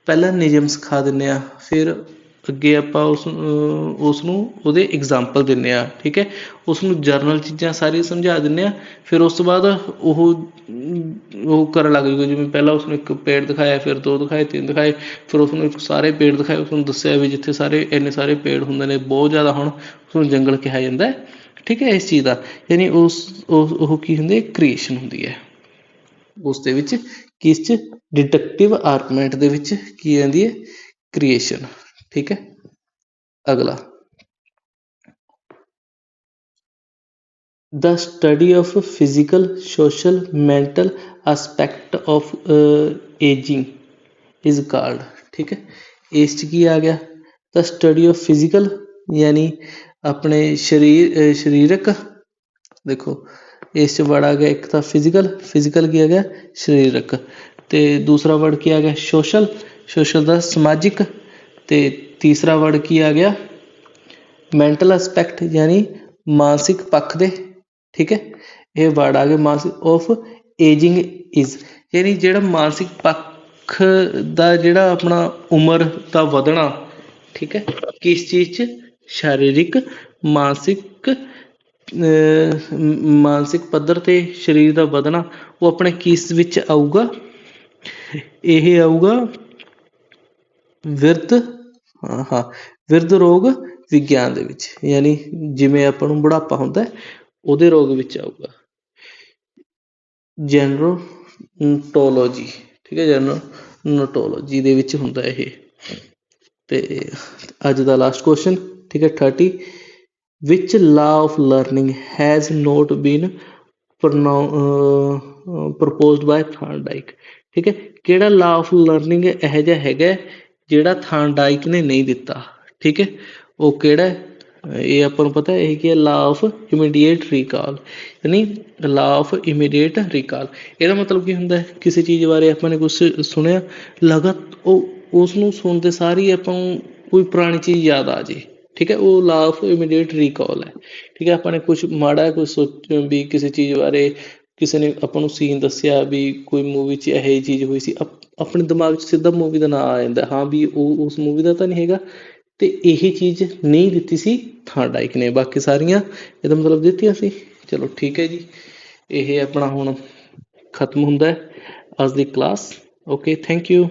ਪਹਿਲਾਂ ਨਿਯਮ ਸਿਖਾ ਦਿੰਦੇ ਹਾਂ, ਫਿਰ ਅੱਗੇ ਆਪਾਂ ਉਸ ਨੂੰ ਉਹਦੇ ਐਗਜ਼ਾਮਪਲ ਦਿੰਦੇ ਹਾਂ, ਠੀਕ ਹੈ, ਉਸਨੂੰ ਜਰਨਲ ਚੀਜ਼ਾਂ ਸਾਰੀਆਂ ਸਮਝਾ ਦਿੰਦੇ ਹਾਂ, ਫਿਰ ਉਸ ਤੋਂ ਬਾਅਦ ਉਹ ਕਰਨ ਲੱਗ ਜੂਗਾ, ਜਿਵੇਂ ਪਹਿਲਾਂ ਉਸਨੂੰ ਇੱਕ ਪੇੜ ਦਿਖਾਇਆ, ਫਿਰ 2 ਦਿਖਾਏ, 3 ਦਿਖਾਏ, ਫਿਰ ਉਸਨੂੰ ਇੱਕ ਸਾਰੇ ਪੇੜ ਦਿਖਾਏ, ਉਸਨੂੰ ਦੱਸਿਆ ਵੀ ਜਿੱਥੇ ਸਾਰੇ ਇੰਨੇ ਸਾਰੇ ਪੇੜ ਹੁੰਦੇ ਨੇ ਬਹੁਤ ਜ਼ਿਆਦਾ, ਹੁਣ ਉਸਨੂੰ ਜੰਗਲ ਕਿਹਾ ਜਾਂਦਾ, ਠੀਕ ਹੈ। ਇਸ ਚੀਜ਼ ਦਾ ਯਾਨੀ ਉਹ ਕੀ ਹੁੰਦੀ ਹੈ, ਕ੍ਰੀਏਸ਼ਨ ਹੁੰਦੀ ਹੈ ਉਸ ਦੇ ਵਿੱਚ, ਕਿਸ 'ਚ, ਡਿਡਕਟਿਵ ਆਰਗੂਮੈਂਟ ਦੇ ਵਿੱਚ ਕੀ ਆਉਂਦੀ ਹੈ, ਕ੍ਰੀਏਸ਼ਨ, ਠੀਕ ਹੈ। ਅਗਲਾ, the study of physical, social, mental aspect of aging is called, ਠੀਕ ਹੈ। ਇਸ 'ਚ ਕੀ ਆ ਗਿਆ, the study of physical ਯਾਨੀ ਆਪਣੇ ਸਰੀਰਕ, ਦੇਖੋ ਇਸ 'ਚ ਵਰਡ ਆ ਗਿਆ ਇੱਕ ਤਾਂ ਫਿਜ਼ੀਕਲ ਕੀ ਆ ਗਿਆ, ਸਰੀਰਕ, ਅਤੇ ਦੂਸਰਾ ਵਰਡ ਕੀ ਆ ਗਿਆ, ਸੋਸ਼ਲ ਦਾ ਸਮਾਜਿਕ, ਅਤੇ ਤੀਸਰਾ ਵਰਡ ਕੀ ਆ ਗਿਆ, ਮੈਂਟਲ ਐਸਪੈਕਟ ਯਾਨੀ ਮਾਨਸਿਕ ਪੱਖ ਦੇ, ਠੀਕ ਹੈ। ਇਹ ਵਰਡ ਆ ਗਏ ਮਾਨਸਿਕ ਆਫ ਏਜਿੰਗ ਇਜ਼, ਯਾਨੀ ਜਿਹੜਾ ਮਾਨਸਿਕ ਪੱਖ ਦਾ ਜਿਹੜਾ ਆਪਣਾ ਉਮਰ ਦਾ ਵਧਣਾ, ਠੀਕ ਹੈ, ਕਿਸ ਚੀਜ਼ 'ਚ, ਸਰੀਰਿਕ, ਮਾਨਸਿਕ ਪੱਧਰ 'ਤੇ ਸਰੀਰ ਦਾ ਵਧਣਾ, ਉਹ ਆਪਣੇ ਕਿਸ ਵਿੱਚ ਆਊਗਾ, ਇਹ ਆਊਗਾ ਬਿਰਧ ਰੋਗ ਵਿਗਿਆਨ ਦੇ ਵਿੱਚ, ਯਾਨੀ ਜਿਵੇਂ ਆਪਾਂ ਨੂੰ ਬੁਢਾਪਾ ਹੁੰਦਾ ਉਹਦੇ ਰੋਗ ਵਿੱਚ ਆਊਗਾ, ਜੈਨਰੋਨਟੋਲੋਜੀ, ਠੀਕ ਹੈ, ਜੈਨਰੋਨਟੋਲੋਜੀ ਦੇ ਵਿੱਚ ਹੁੰਦਾ ਇਹ। ਤੇ ਅੱਜ ਦਾ ਲਾਸਟ ਕੁਐਸਚਨ, ਠੀਕ ਹੈ, 30, ਵਿਚ law of learning has not been proposed by Thorndike, ਠੀਕ ਹੈ। ਕਿਹੜਾ ਲਾਅ ਆਫ ਲਰਨਿੰਗ ਇਹੋ ਜਿਹਾ ਹੈਗਾ ਜਿਹੜਾ ਥਾਰਨਡਾਈਕ ਨੇ ਨਹੀਂ ਦਿੱਤਾ, ਠੀਕ ਹੈ, ਉਹ ਕਿਹੜਾ, ਇਹ ਆਪਾਂ ਨੂੰ ਪਤਾ, ਇਹ ਕੀ ਹੈ, ਲਾਅ ਆਫ ਇਮੀਡੀਏਟ ਰੀਕਾਲ, ਯਾਨੀ ਲਾਅ ਆਫ ਇਮੀਡੀਏਟ ਰੀਕਾਲ। ਇਹਦਾ ਮਤਲਬ ਕੀ ਹੁੰਦਾ, ਕਿਸੇ ਚੀਜ਼ ਬਾਰੇ ਆਪਾਂ ਨੇ ਕੁਛ ਸੁਣਿਆ, ਉਸਨੂੰ ਸੁਣਦੇ ਸਾਰ ਹੀ ਆਪਾਂ ਨੂੰ ਕੋਈ ਪੁਰਾਣੀ ਚੀਜ਼ ਯਾਦ ਆ ਜਾਏ, ਠੀਕ ਹੈ, ਉਹ ਲਾਅ ਆਫ ਇਮੀਡੀਏਟ ਰੀਕਾਲ ਹੈ, ਠੀਕ ਹੈ। ਆਪਾਂ ਨੇ ਕੁਛ ਮਾੜਾ ਕੁਛ ਵੀ ਕਿਸੇ ਚੀਜ਼ ਬਾਰੇ ਕਿਸੇ ਨੇ ਆਪਾਂ ਨੂੰ ਸੀਨ ਦੱਸਿਆ ਵੀ ਕੋਈ ਮੂਵੀ 'ਚ ਇਹੋ ਜਿਹੀ ਚੀਜ਼ ਹੋਈ ਸੀ, ਆਪਣੇ ਦਿਮਾਗ 'ਚ ਸਿੱਧਾ ਮੂਵੀ ਦਾ ਨਾਂ ਆ ਜਾਂਦਾ, ਹਾਂ ਵੀ ਉਹ ਉਸ ਮੂਵੀ ਦਾ ਤਾਂ ਨਹੀਂ ਹੈਗਾ, ਅਤੇ ਇਹ ਚੀਜ਼ ਨਹੀਂ ਦਿੱਤੀ ਸੀ ਥਾਰਨਡਾਈਕ ਨੇ, ਬਾਕੀ ਸਾਰੀਆਂ ਇਹਦਾ ਮਤਲਬ ਦਿੱਤੀਆਂ ਸੀ। ਚਲੋ ਠੀਕ ਹੈ ਜੀ, ਇਹ ਆਪਣਾ ਹੁਣ ਖਤਮ ਹੁੰਦਾ ਅੱਜ ਦੀ ਕਲਾਸ। Okay, thank you.